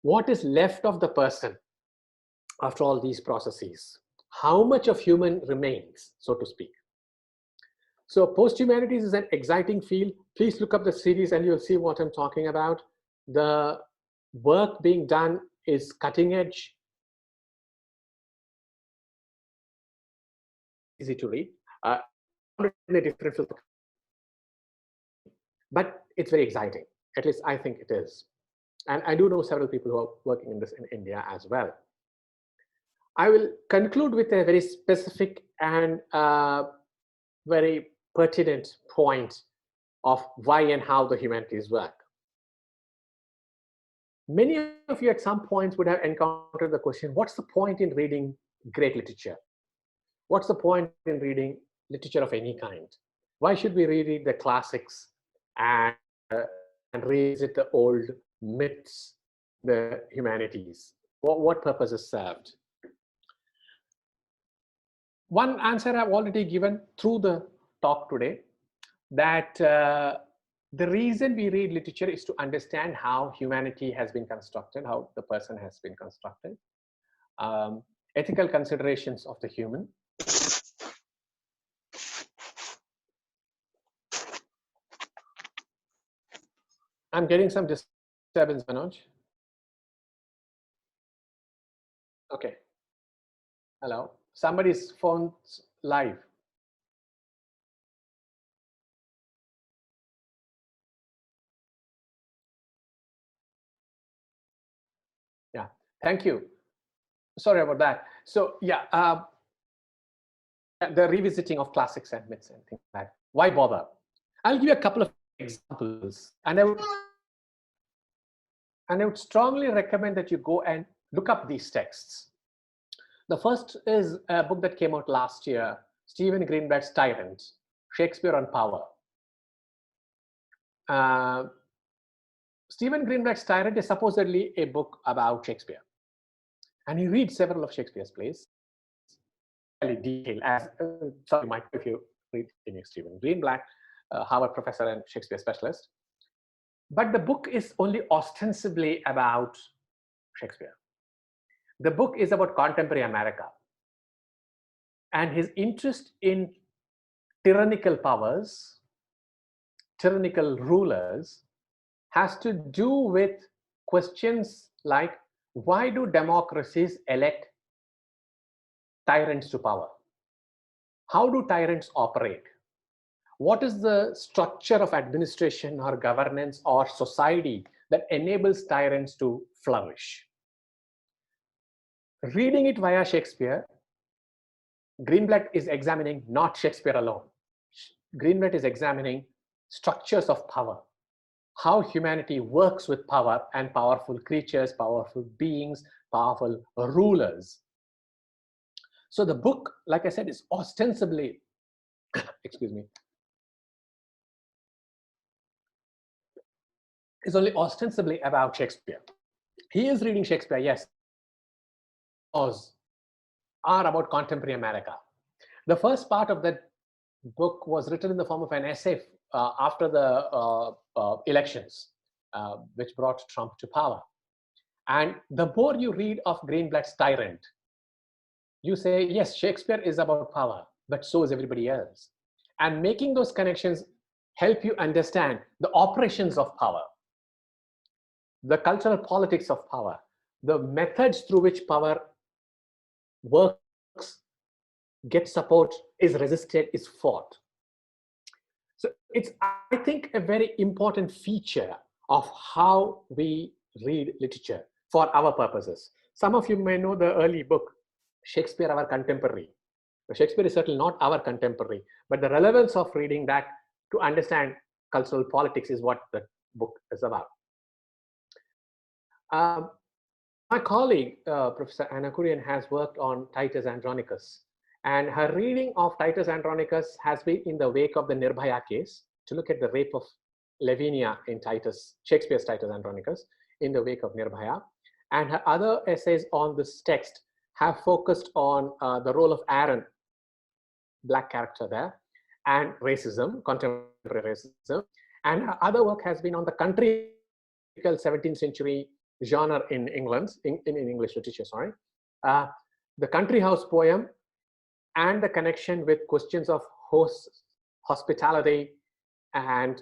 What is left of the person after all these processes? How much of human remains, so to speak? So post-humanities is an exciting field. Please look up the series and you'll see what I'm talking about. The work being done is cutting edge, easy to read, in a different field, but it's very exciting. At least I think it is. And I do know several people who are working in this in India as well. I will conclude with a very specific and very pertinent point of why and how the humanities work. Many of you at some points would have encountered the question, what's the point in reading great literature? What's the point in reading literature of any kind? Why should we reread the classics and revisit the old myths, the humanities? What purpose is served? One answer I've already given through the talk today, that the reason we read literature is to understand how humanity has been constructed, how the person has been constructed, ethical considerations of the human. I'm getting some disturbance, Manoj. Okay. Hello. Somebody's phone's live. Yeah, thank you. Sorry about that. So yeah, the revisiting of classics and myths and things like that. Why bother? I'll give you a couple of examples, and I would strongly recommend that you go and look up these texts. The first is a book that came out last year, Stephen Greenblatt's Styron, Shakespeare on Power. Stephen Greenblatt's Styron is supposedly a book about Shakespeare. And he reads several of Shakespeare's plays. Detail, as sorry, Mike, if you read Stephen Greenblatt, Harvard professor and Shakespeare specialist. But the book is only ostensibly about Shakespeare. The book is about contemporary America. And his interest in tyrannical powers, tyrannical rulers, has to do with questions like, why do democracies elect tyrants to power? How do tyrants operate? What is the structure of administration or governance or society that enables tyrants to flourish? Reading it via Shakespeare, Greenblatt is examining not Shakespeare alone. Greenblatt is examining structures of power, how humanity works with power and powerful creatures, powerful beings, powerful rulers. So the book, like I said, is ostensibly, excuse me, is only ostensibly about Shakespeare. He is reading Shakespeare, yes, laws are about contemporary America. The first part of that book was written in the form of an essay after the elections, which brought Trump to power. And the more you read of Greenblatt's Tyrant, you say, yes, Shakespeare is about power, but so is everybody else. And making those connections help you understand the operations of power, the cultural politics of power, the methods through which power works, gets support, is resisted, is fought. So it's, I think, a very important feature of how we read literature for our purposes. Some of you may know the early book, Shakespeare, Our Contemporary. Shakespeare is certainly not our contemporary, but the relevance of reading that to understand cultural politics is what the book is about. My colleague, Professor Anna Kurian, has worked on Titus Andronicus, and her reading of Titus Andronicus has been in the wake of the Nirbhaya case, to look at the rape of Lavinia in Shakespeare's Titus Andronicus, in the wake of Nirbhaya. And her other essays on this text have focused on the role of Aaron, black character there, and racism, contemporary racism. And her other work has been on the country 17th century genre in England, in English literature, sorry. The country house poem and the connection with questions of hospitality and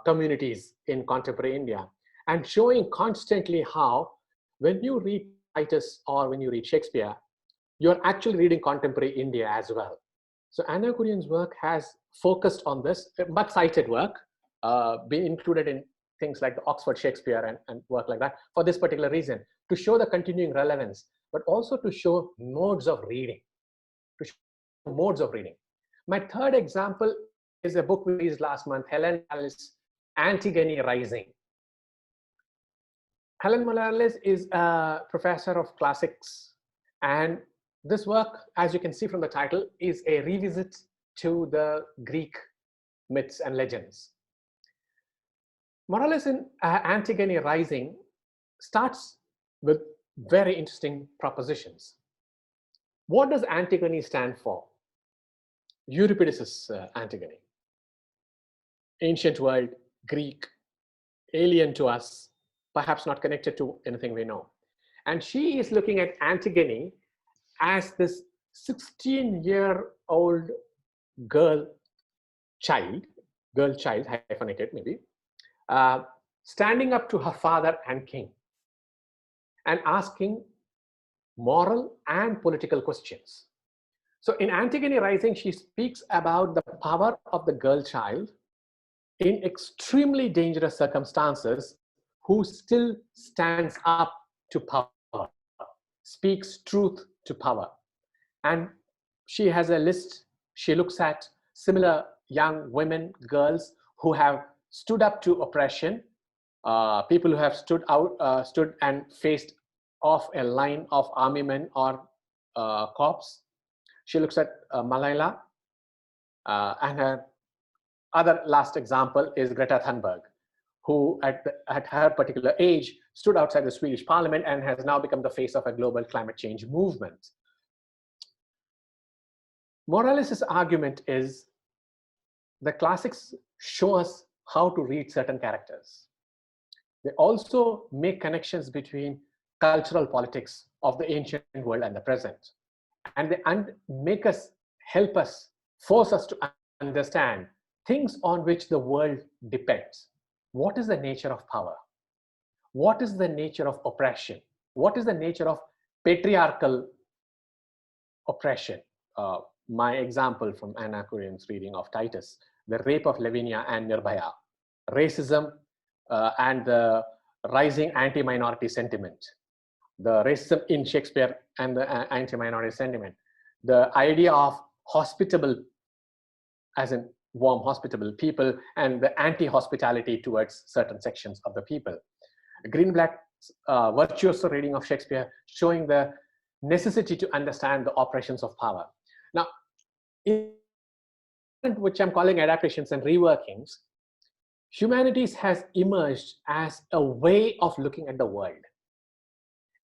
communities in contemporary India, and showing constantly how when you read Titus or when you read Shakespeare, you're actually reading contemporary India as well. So Anna Kurian's work has focused on this, much cited work, being included in things like the Oxford Shakespeare and work like that, for this particular reason, to show the continuing relevance, but also to show modes of reading, My third example is a book we released last month, Helen Morales' Antigone Rising. Helen Morales is a professor of classics, and this work, as you can see from the title, is a revisit to the Greek myths and legends. Morales in Antigone Rising starts with very interesting propositions. What does Antigone stand for? Euripides' Antigone. Ancient world, Greek, alien to us, perhaps not connected to anything we know. And she is looking at Antigone as this 16-year-old girl child, hyphenated maybe, standing up to her father and king and asking moral and political questions. So in Antigone Rising, she speaks about the power of the girl child in extremely dangerous circumstances, who still stands up to power, speaks truth to power. And she has a list. She looks at similar young women, girls who have stood up to oppression, people who have stood and faced off a line of army men or cops. She looks at Malala, and her other last example is Greta Thunberg, who at her particular age stood outside the Swedish parliament and has now become the face of a global climate change movement. Morales' argument is the classics show us how to read certain characters. They also make connections between cultural politics of the ancient world and the present. And they help us, force us to understand things on which the world depends. What is the nature of power? What is the nature of oppression? What is the nature of patriarchal oppression? My example from Anna Kurian's reading of Titus, the rape of Lavinia and Nirbhaya, racism and the rising anti-minority sentiment, the racism in Shakespeare and the anti-minority sentiment, the idea of hospitable, as in warm, hospitable people, and the anti-hospitality towards certain sections of the people. Greenblatt's virtuoso reading of Shakespeare, showing the necessity to understand the operations of power. Now, in which I'm calling adaptations and reworkings, humanities has emerged as a way of looking at the world.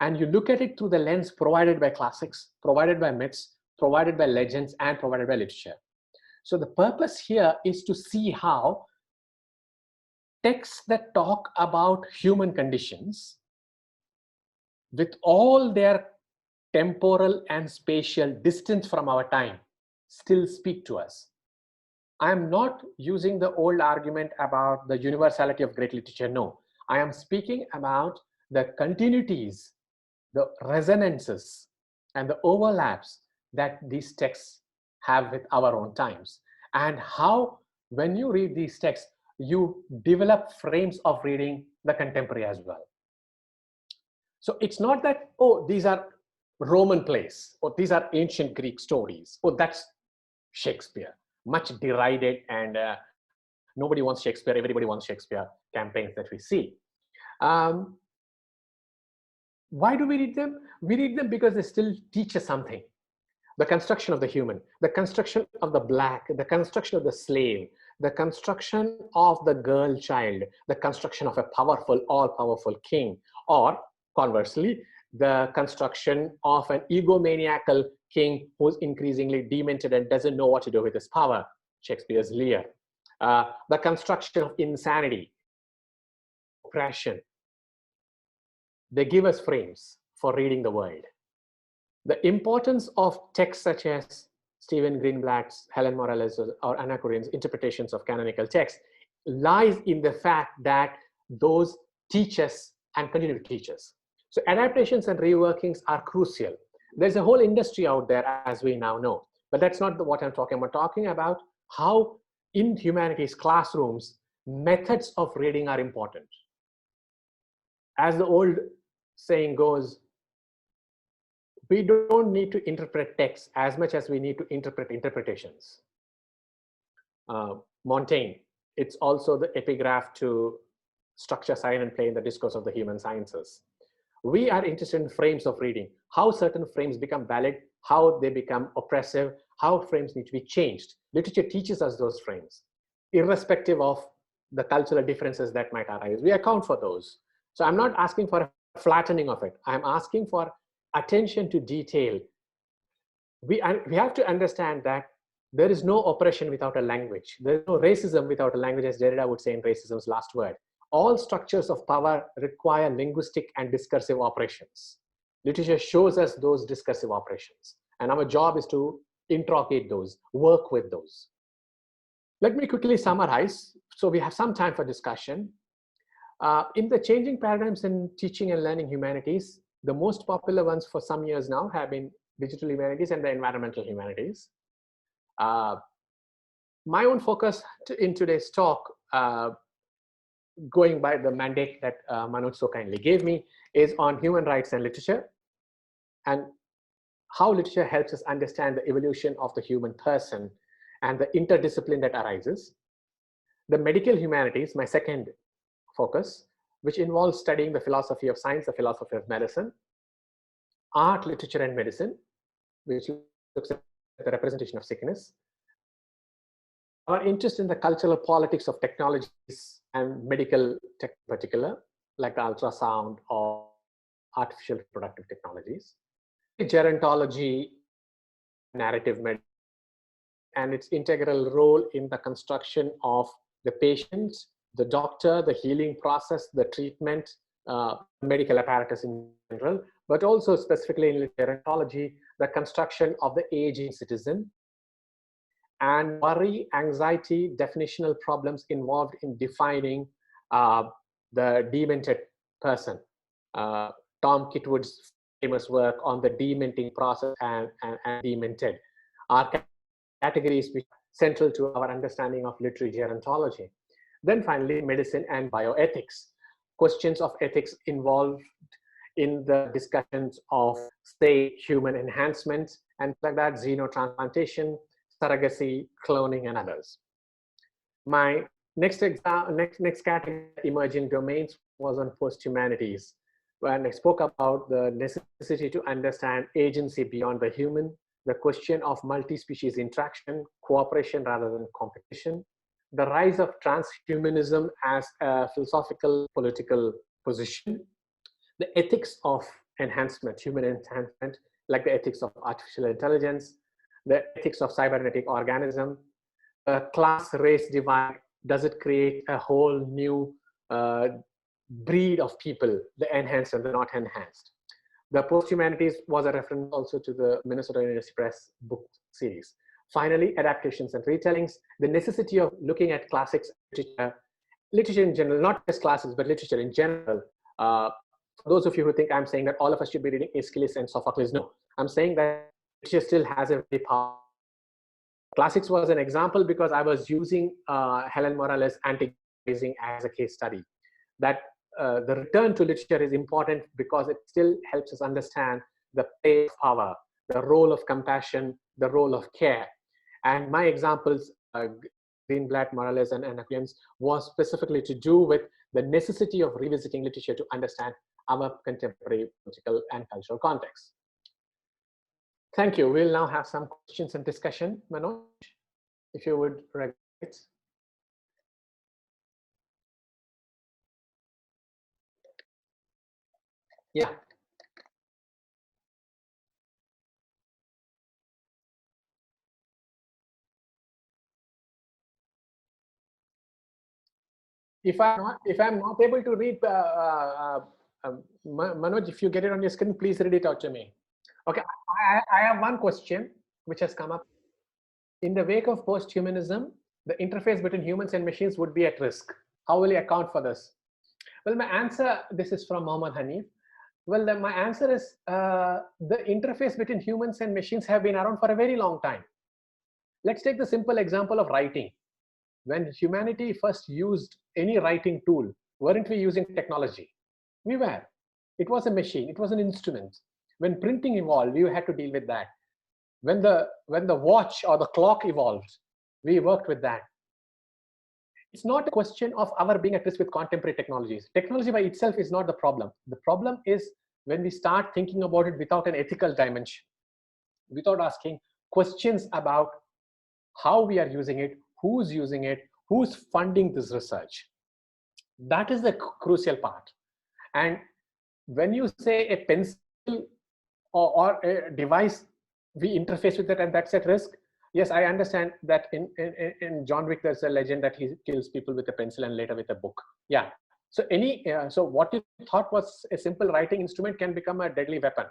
and you look at it through the lens provided by classics, provided by myths, provided by legends, and provided by literature. So the purpose here is to see how texts that talk about human conditions, with all their temporal and spatial distance from our time, still speak to us. I am not using the old argument about the universality of great literature. No, I am speaking about the continuities, the resonances, and the overlaps that these texts have with our own times, and how, when you read these texts, you develop frames of reading the contemporary as well. So it's not that, oh, these are Roman plays, or these are ancient Greek stories, or that's Shakespeare, much derided, and nobody wants Shakespeare, everybody wants Shakespeare campaigns that we see. Why do we read them? We read them because they still teach us something. The construction of the human, the construction of the black, the construction of the slave, the construction of the girl child, the construction of a powerful, all-powerful king, or conversely, the construction of an egomaniacal king who's increasingly demented and doesn't know what to do with his power, Shakespeare's Lear. The construction of insanity, oppression. They give us frames for reading the world. The importance of texts such as Stephen Greenblatt's, Helen Morales, or Anna Karenina's interpretations of canonical texts lies in the fact that those teach us and continue to teach us. So adaptations and reworkings are crucial. There's a whole industry out there, as we now know, but that's not what I'm talking about. I'm talking about how in humanities classrooms, methods of reading are important. As the old saying goes, we don't need to interpret texts as much as we need to interpret interpretations. Montaigne, it's also the epigraph to structure, sign, and play in the discourse of the human sciences. We are interested in frames of reading, how certain frames become valid, how they become oppressive, how frames need to be changed. Literature teaches us those frames, irrespective of the cultural differences that might arise. We account for those. So I'm not asking for a flattening of it. I'm asking for attention to detail. We have to understand that there is no oppression without a language. There is no racism without a language, as Derrida would say in Racism's Last Word. All structures of power require linguistic and discursive operations. Literature shows us those discursive operations, and our job is to interrogate those, work with those. Let me quickly summarize, so we have some time for discussion. In the changing paradigms in teaching and learning humanities, the most popular ones for some years now have been digital humanities and the environmental humanities. My own focus in today's talk, going by the mandate that Manoj so kindly gave me, is on human rights and literature, and how literature helps us understand the evolution of the human person and the interdiscipline that arises. The medical humanities, my second focus, which involves studying the philosophy of science, the philosophy of medicine, art, literature, and medicine, which looks at the representation of sickness. Our interest in the cultural politics of technologies and medical tech in particular, like the ultrasound or artificial reproductive technologies. Gerontology, narrative medicine, and its integral role in the construction of the patient, the doctor, the healing process, the treatment, medical apparatus in general, but also specifically in gerontology, the construction of the aging citizen, and worry, anxiety, definitional problems involved in defining the demented person. Tom Kitwood's famous work on the dementing process and demented are categories which are central to our understanding of literary gerontology. Then finally, medicine and bioethics. Questions of ethics involved in the discussions of, say, human enhancement and like that, xenotransplantation, surrogacy, cloning, and others. My next category, emerging domains, was on post-humanities, when I spoke about the necessity to understand agency beyond the human, the question of multi-species interaction, cooperation rather than competition, the rise of transhumanism as a philosophical political position, the ethics of enhancement, human enhancement, like the ethics of artificial intelligence, the ethics of cybernetic organism, the class-race divide. Does it create a whole new breed of people, the enhanced and the not enhanced? The post-humanities was a reference also to the Minnesota University Press book series. Finally, adaptations and retellings, the necessity of looking at classics, literature in general, not just classics, but literature in general. For those of you who think I'm saying that all of us should be reading Aeschylus and Sophocles, no. I'm saying that literature still has a very powerful. Classics was an example because I was using Helen Morales' Anti-Gazing as a case study. That the return to literature is important because it still helps us understand the play of power, the role of compassion, the role of care. And my examples, Greenblatt, Morales, and Aquilans, was specifically to do with the necessity of revisiting literature to understand our contemporary political and cultural context. Thank you. We'll now have some questions and discussion. Manoj, if you would regulate. Yeah. If I'm not able to read, Manoj, if you get it on your screen, please read it out to me. Okay, I have one question which has come up. In the wake of post-humanism, the interface between humans and machines would be at risk. How will you account for this? Well, my answer, this is from Mohammad Hanif. Well, my answer is the interface between humans and machines have been around for a very long time. Let's take the simple example of writing. When humanity first used any writing tool, weren't we using technology? We were. It was a machine. It was an instrument. When printing evolved, you had to deal with that. When the watch or the clock evolved, we worked with that. It's not a question of our being at risk with contemporary technologies. Technology by itself is not the problem. The problem is when we start thinking about it without an ethical dimension, without asking questions about how we are using it, who's using it, who's funding this research. That is the crucial part. And when you say a pencil or a device, we interface with it and that's at risk. Yes, I understand that in John Wick, there's a legend that he kills people with a pencil and later with a book. Yeah. So so what you thought was a simple writing instrument can become a deadly weapon.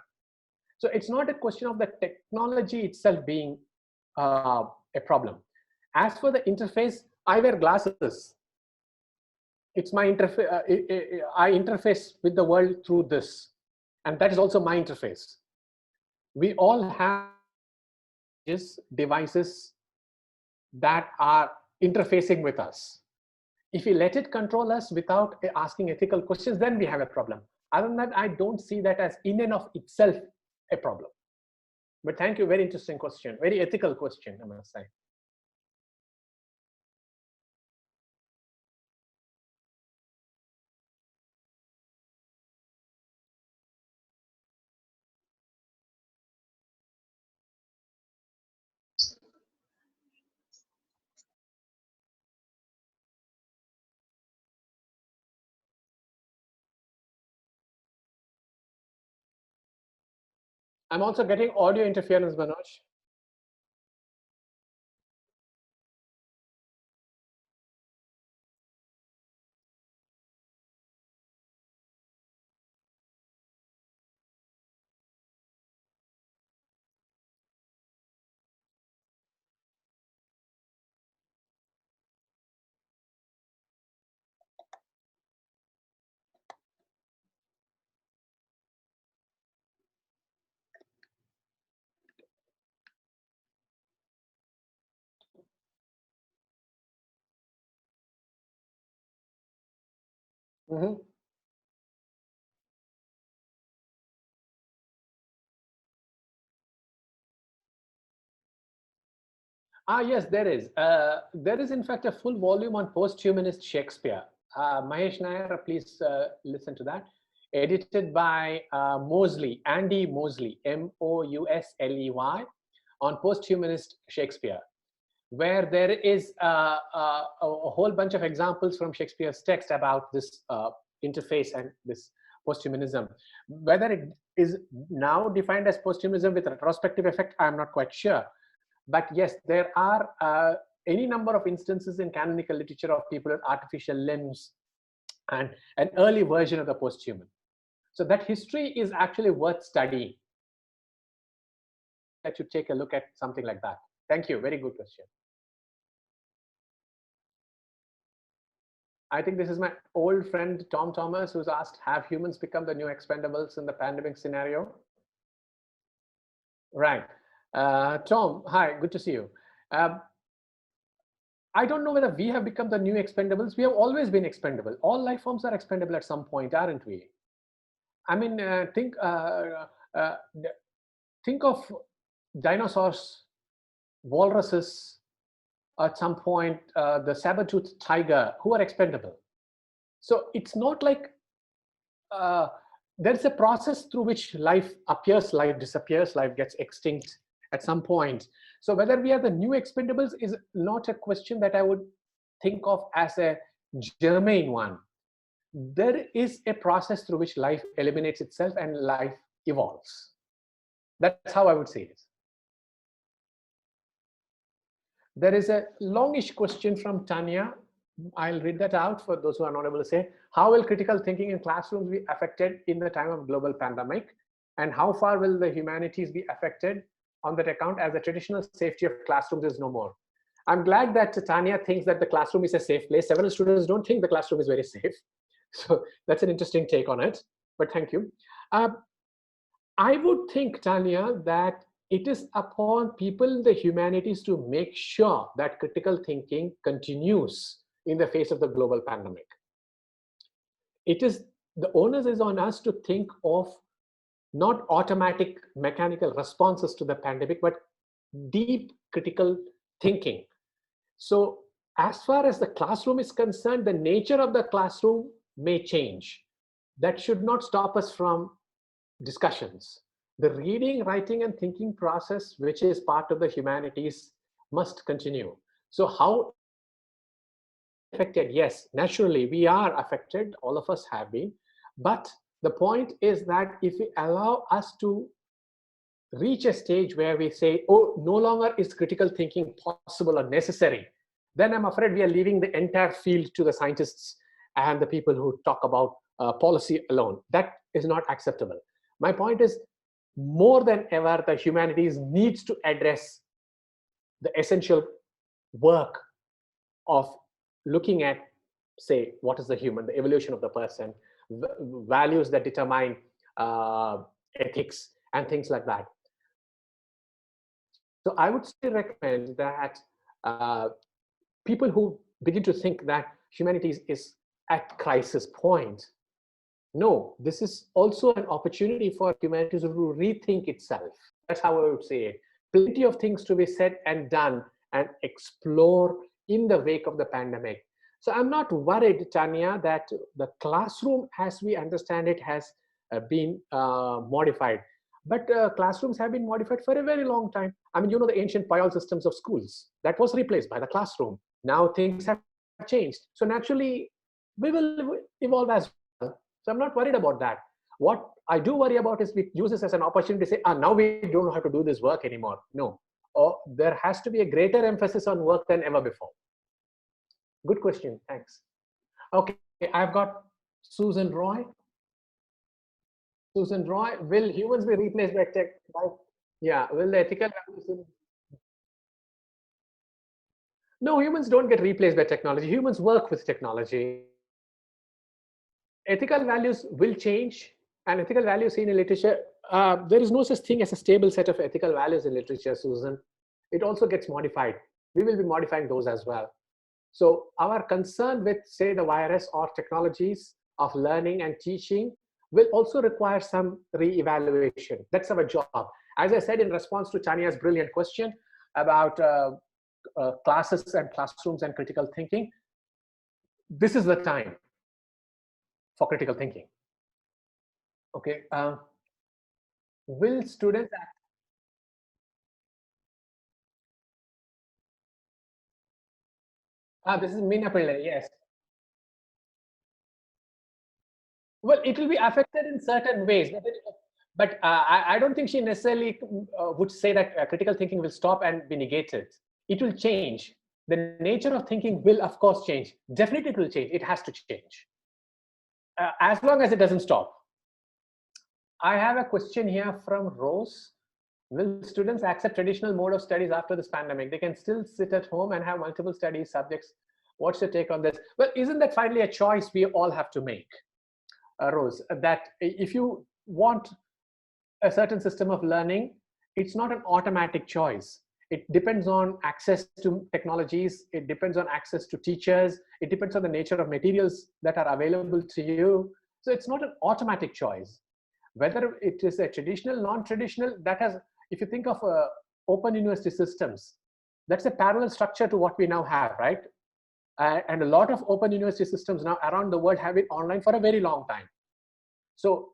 So it's not a question of the technology itself being a problem. As for the interface, I wear glasses. It's my interface. I interface with the world through this, and that is also my interface. We all have devices that are interfacing with us. If we let it control us without asking ethical questions, then we have a problem. Other than that, I don't see that as in and of itself a problem. But thank you, very interesting question, very ethical question, I must say. I'm also getting audio interference, Manoj. Mm-hmm. Yes, there is. There is, in fact, a full volume on post-humanist Shakespeare. Mahesh Nayar, please listen to that. Edited by Mosley, Andy Mosley, M-O-U-S-L-E-Y, on post-humanist Shakespeare, where there is a whole bunch of examples from Shakespeare's text about this interface and this posthumanism. Whether it is now defined as posthumanism with retrospective effect, I'm not quite sure. But yes, there are any number of instances in canonical literature of people with artificial limbs and an early version of the posthuman. So that history is actually worth studying. I should take a look at something like that. Thank you. Very good question. I think this is my old friend Tom Thomas, who's asked, have humans become the new expendables in the pandemic scenario? Right. Tom, hi, good to see you. I don't know whether we have become the new expendables. We have always been expendable. All life forms are expendable at some point, aren't we? I mean, think of dinosaurs, walruses, at some point, the saber-toothed tiger, who are expendable. So it's not like there's a process through which life appears, life disappears, life gets extinct at some point. So whether we are the new expendables is not a question that I would think of as a germane one. There is a process through which life eliminates itself and life evolves. That's how I would say it. There is a longish question from Tanya. I'll read that out for those who are not able to say. How will critical thinking in classrooms be affected in the time of global pandemic? And how far will the humanities be affected on that account as the traditional safety of classrooms is no more? I'm glad that Tanya thinks that the classroom is a safe place. Several students don't think the classroom is very safe. So that's an interesting take on it, but thank you. I would think, Tanya, that it is upon people in the humanities to make sure that critical thinking continues in the face of the global pandemic. It is the onus is on us to think of not automatic mechanical responses to the pandemic, but deep critical thinking. So as far as the classroom is concerned, the nature of the classroom may change. That should not stop us from discussions. The reading, writing, and thinking process, which is part of the humanities, must continue. So how affected? Yes, naturally, we are affected. All of us have been. But the point is that if we allow us to reach a stage where we say, oh, no longer is critical thinking possible or necessary, then I'm afraid we are leaving the entire field to the scientists and the people who talk about policy alone. That is not acceptable. My point is, more than ever, the humanities needs to address the essential work of looking at, say, what is the human, the evolution of the person, values that determine ethics and things like that. So I would still recommend that people who begin to think that humanities is at crisis point, no, this is also an opportunity for humanities to rethink itself. That's how I would say it. Plenty of things to be said and done and explore in the wake of the pandemic. So I'm not worried, Tanya, that the classroom, as we understand it, has been modified. But classrooms have been modified for a very long time. I mean, you know, the ancient payal systems of schools, that was replaced by the classroom. Now things have changed. So naturally, we will evolve as well. So I'm not worried about that. What I do worry about is we use this as an opportunity to say, now we don't have to do this work anymore. No, there has to be a greater emphasis on work than ever before. Good question, thanks. Okay, I've got Susan Roy. Susan Roy, will humans be replaced by tech? Yeah, will the ethical values? No, humans don't get replaced by technology. Humans work with technology. Ethical values will change, and ethical values seen in literature, there is no such thing as a stable set of ethical values in literature, Susan. It also gets modified. We will be modifying those as well. So our concern with, say, the virus or technologies of learning and teaching will also require some re-evaluation. That's our job. As I said in response to Tanya's brilliant question about classes and classrooms and critical thinking, this is the time for critical thinking. Okay, will students this is Meena Pillai, yes. Well, it will be affected in certain ways, but I don't think she necessarily would say that critical thinking will stop and be negated. It will change. The nature of thinking will, of course, change. Definitely, it will change. It has to change. As long as it doesn't stop. I have a question here from Rose. Will students accept traditional mode of studies after this pandemic? They can still sit at home and have multiple study subjects. What's your take on this? Well, isn't that finally a choice we all have to make, Rose? That if you want a certain system of learning, it's not an automatic choice. It depends on access to technologies. It depends on access to teachers. It depends on the nature of materials that are available to you. So it's not an automatic choice. Whether it is a traditional, non-traditional, that has, if you think of open university systems, that's a parallel structure to what we now have, right? And a lot of open university systems now around the world have been online for a very long time. So,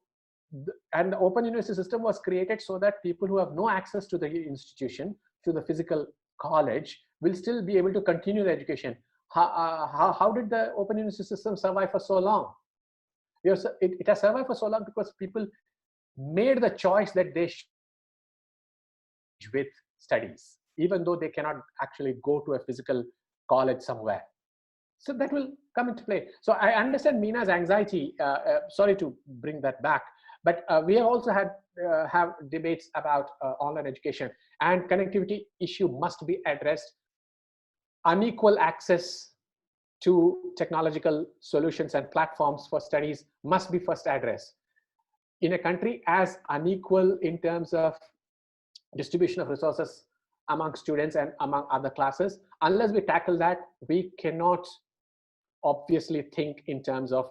and the open university system was created so that people who have no access to the institution, to the physical college, will still be able to continue the education. How did the open university system survive for so long? It has survived for so long because people made the choice that they should with studies, even though they cannot actually go to a physical college somewhere. So that will come into play. So I understand Meena's anxiety. Sorry to bring that back, but we have also had have debates about online education, and connectivity issue must be addressed. Unequal access to technological solutions and platforms for studies must be first addressed. In a country as unequal in terms of distribution of resources among students and among other classes, unless we tackle that, we cannot obviously think in terms of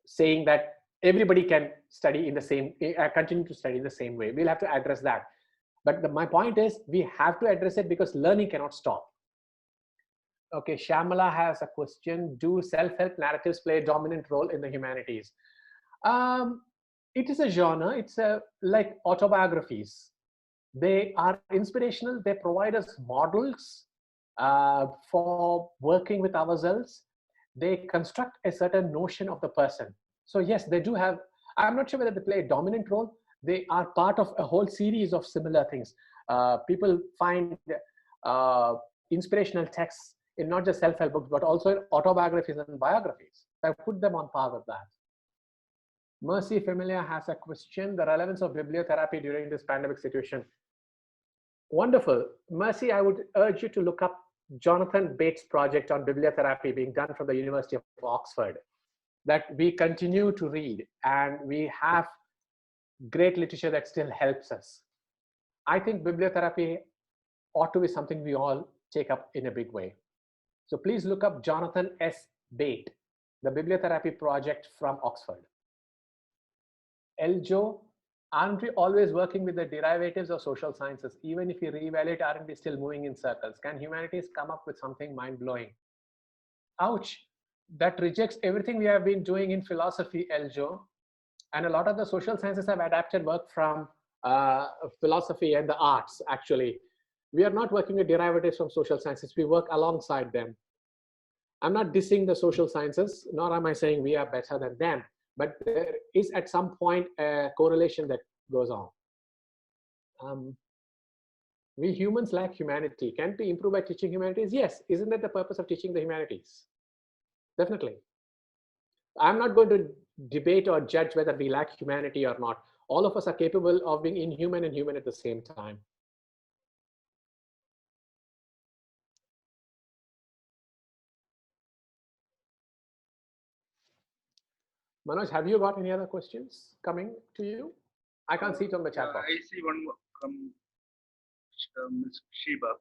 saying that everybody can study in the same, continue to study in the same way. We'll have to address that. But my point is, we have to address it because learning cannot stop. Okay, Shamala has a question. Do self-help narratives play a dominant role in the humanities? It is a genre. It's like autobiographies. They are inspirational. They provide us models for working with ourselves. They construct a certain notion of the person. So yes, they do have, I'm not sure whether they play a dominant role. They are part of a whole series of similar things. People find inspirational texts in not just self-help books, but also in autobiographies and biographies. I put them on par with that. Mercy Familia has a question, the relevance of bibliotherapy during this pandemic situation. Wonderful. Mercy, I would urge you to look up Jonathan Bates' project on bibliotherapy being done from the University of Oxford, that we continue to read, and we have great literature that still helps us. I think bibliotherapy ought to be something we all take up in a big way. So please look up Jonathan S. Bate, the bibliotherapy project from Oxford. Eljo, aren't we always working with the derivatives of social sciences? Even if we reevaluate, aren't we still moving in circles? Can humanities come up with something mind-blowing? Ouch, that rejects everything we have been doing in philosophy, Eljo. And a lot of the social sciences have adapted work from philosophy and the arts, actually. We are not working with derivatives from social sciences. We work alongside them. I'm not dissing the social sciences, nor am I saying we are better than them. But there is at some point a correlation that goes on. We humans lack humanity. Can we improve by teaching humanities? Yes. Isn't that the purpose of teaching the humanities? Definitely. I'm not going to debate or judge whether we lack humanity or not. All of us are capable of being inhuman and human at the same time. Manoj, have you got any other questions coming to you? I can't see it on the chat box. I see one more from Ms. Shiba.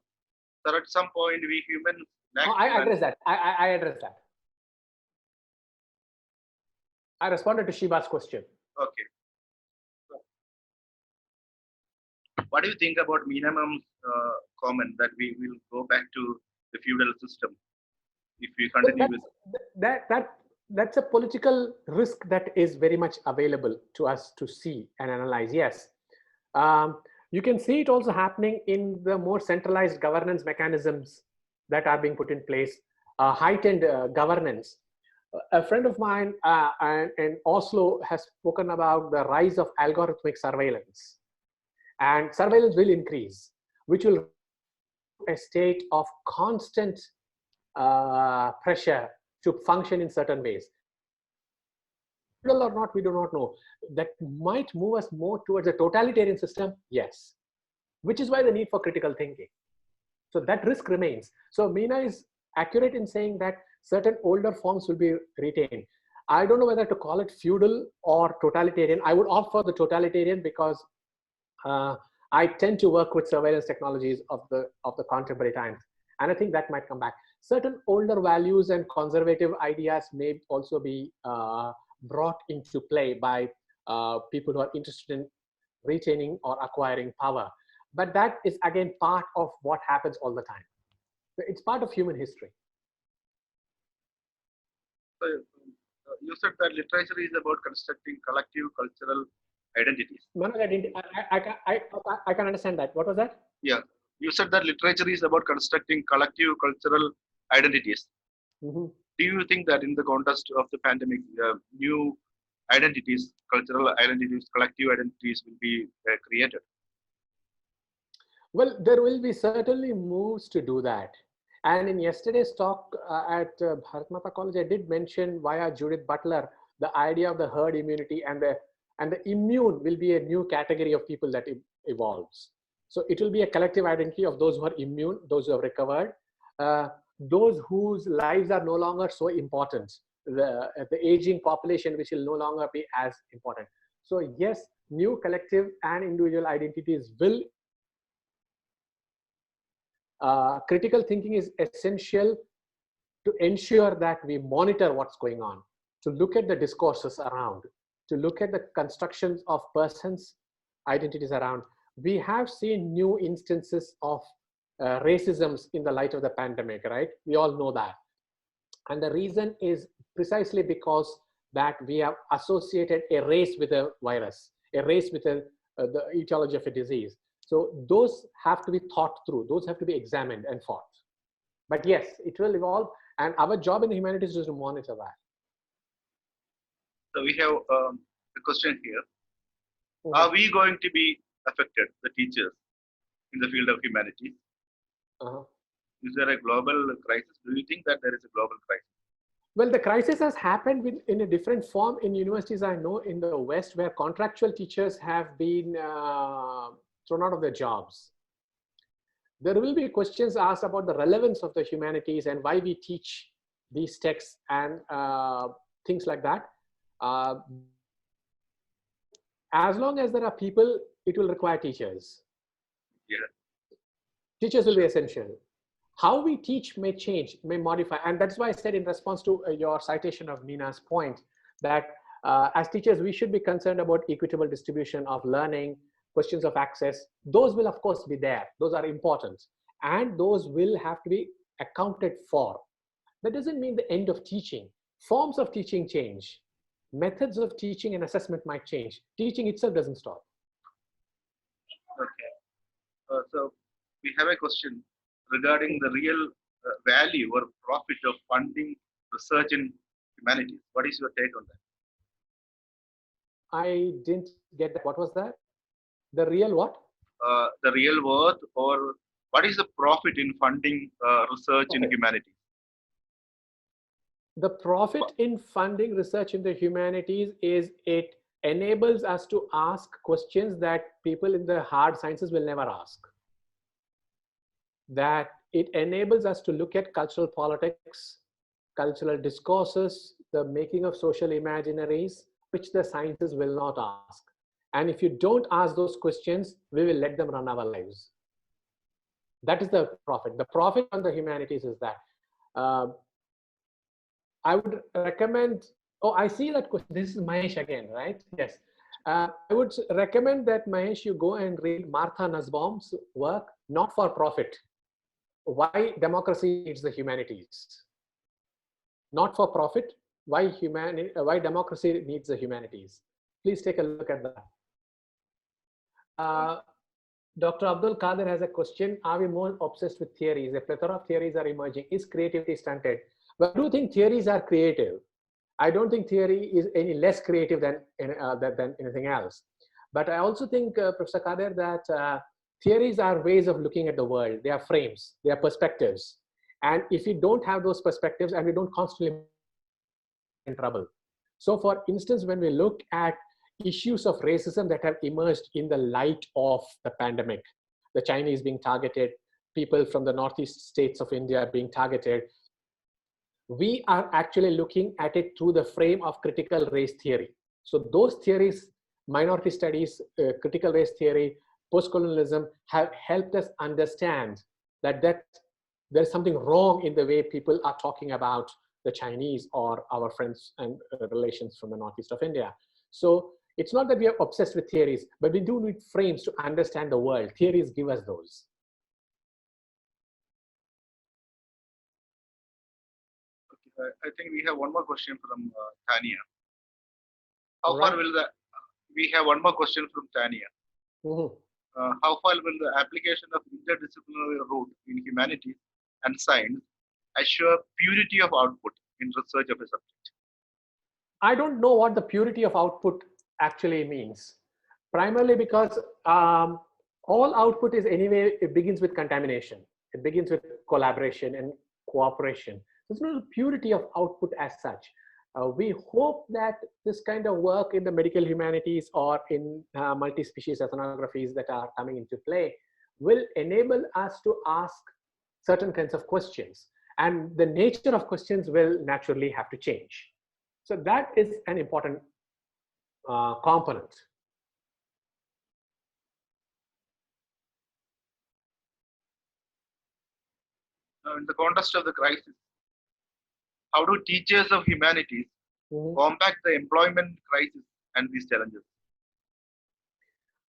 So at some point, we humans lack I address that. I address that. I responded to Shiba's question. Okay. What do you think about minimum comment that we will go back to the feudal system if we continue with that's a political risk that is very much available to us to see and analyze. Yes. You can see it also happening in the more centralized governance mechanisms that are being put in place, heightened governance. A friend of mine in Oslo has spoken about the rise of algorithmic surveillance, and surveillance will increase, which will a state of constant pressure to function in certain ways. Or not, we do not know. That might move us more towards a totalitarian system, yes, which is why the need for critical thinking. So that risk remains. So Meena is accurate in saying that certain older forms will be retained. I don't know whether to call it feudal or totalitarian. I would opt for the totalitarian because I tend to work with surveillance technologies of the contemporary times, and I think that might come back. Certain older values and conservative ideas may also be brought into play by people who are interested in retaining or acquiring power. But that is again part of what happens all the time. It's part of human history. So, you said that literature is about constructing collective cultural identities. Manoj, I can understand that. What was that? Yeah, you said that literature is about constructing collective cultural identities. Mm-hmm. Do you think that in the context of the pandemic, new identities, cultural identities, collective identities will be created? Well, there will be certainly moves to do that. And in yesterday's talk at Bharat Mata College, I did mention via Judith Butler the idea of the herd immunity, and the immune will be a new category of people that evolves. So it will be a collective identity of those who are immune, those who have recovered, those whose lives are no longer so important, the aging population, which will no longer be as important. So yes, new collective and individual identities will. Critical thinking is essential to ensure that we monitor what's going on, to look at the discourses around, to look at the constructions of persons' identities around. We have seen new instances of racisms in the light of the pandemic, right? We all know that. And the reason is precisely because that we have associated a race with a virus, a race with the etiology of a disease. So those have to be thought through, those have to be examined and fought. But yes, it will evolve, and our job in the humanities is to monitor that. So we have a question here. Mm-hmm. Are we going to be affected, the teachers, in the field of humanities? Is there a global crisis? Do you think that there is a global crisis? Well, the crisis has happened in a different form in universities, I know, in the West, where contractual teachers have been thrown out of their jobs. There will be questions asked about the relevance of the humanities and why we teach these texts and things like that. As long as there are people, it will require teachers. Yeah. Teachers will be essential. How we teach may change, may modify. And that's why I said in response to your citation of Meena's point that as teachers, we should be concerned about equitable distribution of learning, questions of access. Those will of course be there. Those are important. And those will have to be accounted for. That doesn't mean the end of teaching. Forms of teaching change. Methods of teaching and assessment might change. Teaching itself doesn't stop. Okay. So we have a question regarding the real value or profit of funding research in humanities. What is your take on that? I didn't get that. What was that? The real what? The real worth, or what is the profit in funding research in humanities? The profit in funding research in the humanities is it enables us to ask questions that people in the hard sciences will never ask. That it enables us to look at cultural politics, cultural discourses, the making of social imaginaries, which the sciences will not ask. And if you don't ask those questions, we will let them run our lives. That is the profit. The profit on the humanities is that. I would recommend, oh, I see that question. This is Mahesh again, right? Yes. I would recommend that, Mahesh, you go and read Martha Nussbaum's work, Not for Profit. Why Democracy Needs the Humanities. Not for profit, why democracy needs the humanities. Please take a look at that. Dr. Abdul Qadir has a question. Are we more obsessed with theories? A plethora of theories are emerging. Is creativity stunted? But I do think theories are creative. I don't think theory is any less creative than anything else. But I also think, Professor Kader, that theories are ways of looking at the world. They are frames, they are perspectives. And if we don't have those perspectives and we don't constantly in trouble. So for instance, when we look at issues of racism that have emerged in the light of the pandemic, the Chinese being targeted, people from the northeast states of India being targeted, we are actually looking at it through the frame of critical race theory. So those theories, minority studies, critical race theory, post-colonialism, have helped us understand that there's something wrong in the way people are talking about the Chinese or our friends and relations from the northeast of India. So it's not that we are obsessed with theories, but we do need frames to understand the world. Theories give us those. Okay, I think we have one more question from Tanya. How Right. far will we have one more question from Tanya. How far will the application of interdisciplinary route in humanities and science assure purity of output in research of a subject? I don't know what the purity of output actually means, primarily because all output is anyway, it begins with contamination. It begins with collaboration and cooperation. There's no purity of output as such. We hope that this kind of work in the medical humanities or in multi-species ethnographies that are coming into play will enable us to ask certain kinds of questions. And the nature of questions will naturally have to change. So that is an important component. Now, in the context of the crisis, how do teachers of humanities combat the employment crisis and these challenges?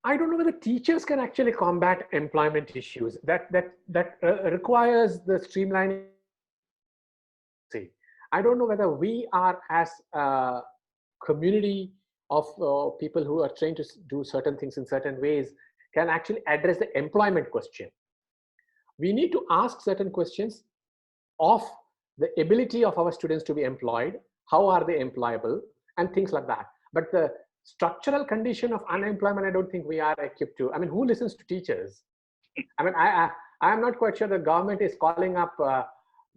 I don't know whether teachers can actually combat employment issues. That requires the streamlining. I don't know whether we are, as a community of people who are trained to do certain things in certain ways, can actually address the employment question. We need to ask certain questions of the ability of our students to be employed, how are they employable, and things like that. But the structural condition of unemployment, I don't think we are equipped to. I mean, who listens to teachers? I mean, I'm not quite sure the government is calling up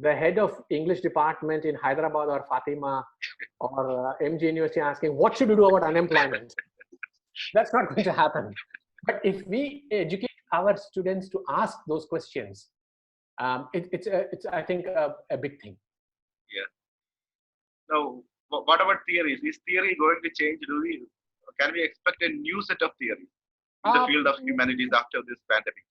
the head of English department in Hyderabad or Fatima or MG University asking, what should we do about unemployment? That's not going to happen. But if we educate our students to ask those questions, it's I think, a big thing. Yeah. Now, what about theories? Is theory going to change? Can we expect a new set of theories in the field of humanities after this pandemic?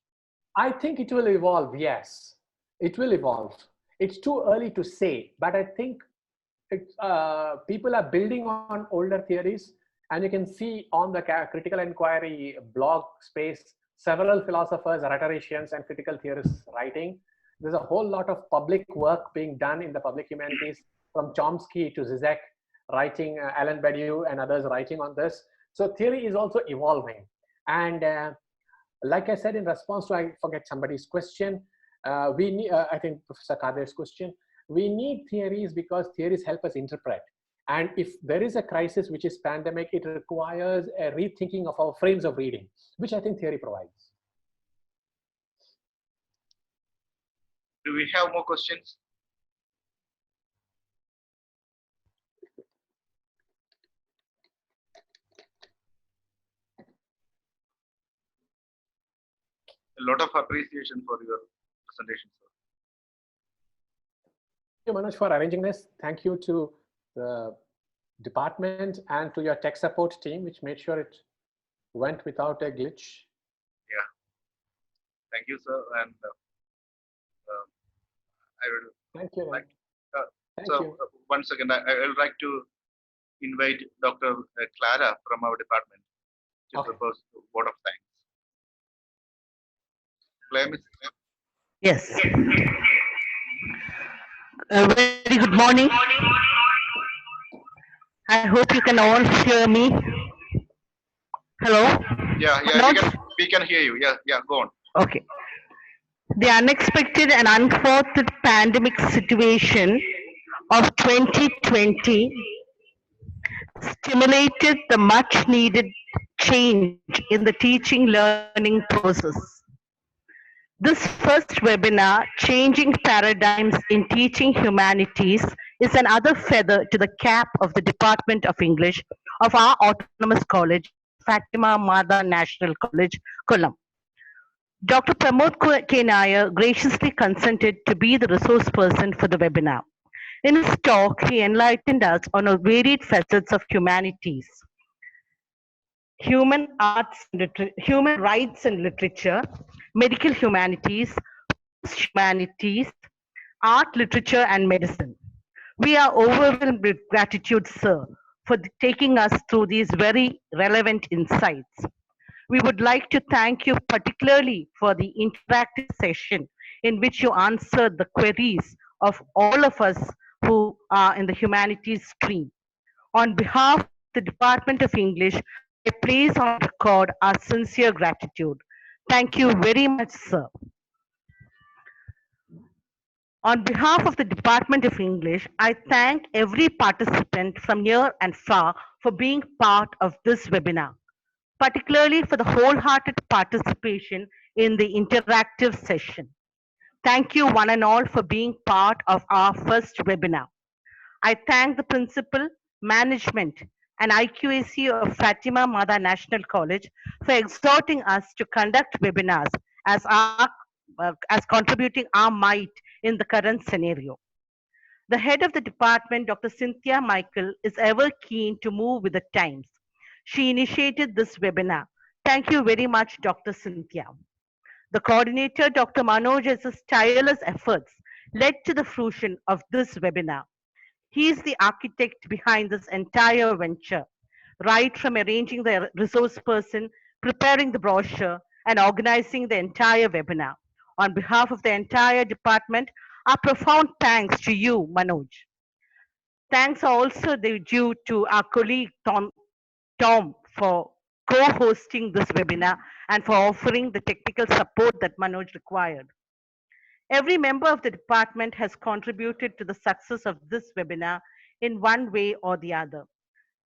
I think it will evolve, yes. It will evolve. It's too early to say, but I think people are building on older theories, and you can see on the critical inquiry blog space, several philosophers, rhetoricians, and critical theorists writing. There's a whole lot of public work being done in the public humanities, from Chomsky to Zizek, writing, Alan Badiou and others writing on this. So theory is also evolving. And like I said, in response to, I forget somebody's question, we need, I think Professor Kader's question, we need theories because theories help us interpret. And if there is a crisis, which is pandemic, it requires a rethinking of our frames of reading, which I think theory provides. Do we have more questions? A lot of appreciation for your presentation, sir. Thank you, Manoj, for arranging this. Thank you to the department and to your tech support team, which made sure it went without a glitch. Yeah. Thank you, sir. And I will. Thank you. Like, Thank so you. One second, I will like to invite Dr. Clara from our department to propose a word of thanks. Yes. Very good morning. I hope you can all hear me. Hello? Yeah, we can hear you. Yeah, go on. Okay. The unexpected and unthwarted pandemic situation of 2020 stimulated the much needed change in the teaching learning process. This first webinar, Changing Paradigms in Teaching Humanities, is another feather to the cap of the Department of English of our Autonomous College, Fatima Mada National College, Kollam. Dr. Pramod K. Nayar graciously consented to be the resource person for the webinar. In his talk, he enlightened us on a varied facets of humanities, human rights and literature, medical humanities, humanities, art, literature, and medicine. We are overwhelmed with gratitude, sir, for taking us through these very relevant insights. We would like to thank you particularly for the interactive session in which you answered the queries of all of us who are in the humanities stream. On behalf of the Department of English, I place on record our sincere gratitude. Thank you very much, sir. On behalf of the Department of English, I thank every participant from near and far for being part of this webinar, particularly for the wholehearted participation in the interactive session. Thank you one and all for being part of our first webinar. I thank the principal, management, and IQAC of Fatima Mada National College for exhorting us to conduct webinars as contributing our might in the current scenario. The head of the department, Dr. Cynthia Michael, is ever keen to move with the times. She initiated this webinar. Thank you very much, Dr. Cynthia. The coordinator, Dr. Manoj's tireless efforts led to the fruition of this webinar. He is the architect behind this entire venture, right from arranging the resource person, preparing the brochure, and organizing the entire webinar. On behalf of the entire department, our profound thanks to you, Manoj. Thanks are also due to our colleague Tom for co-hosting this webinar and for offering the technical support that Manoj required. Every member of the department has contributed to the success of this webinar in one way or the other.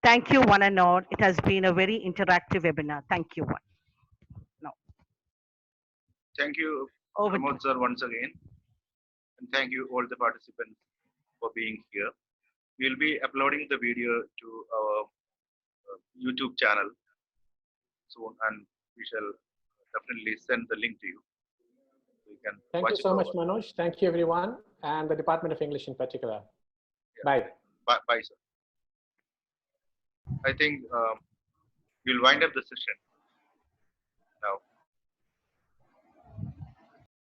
Thank you one and all. It has been a very interactive webinar. Thank you. Now, Thank you, over to Pramod sir, once again. And thank you all the participants for being here. We'll be uploading the video to our YouTube channel soon, and we shall definitely send the link to you. You can Thank watch you it so much, over. Manoj. Thank you, everyone, and the Department of English in particular. Bye. Bye, sir. I think we'll wind up the session.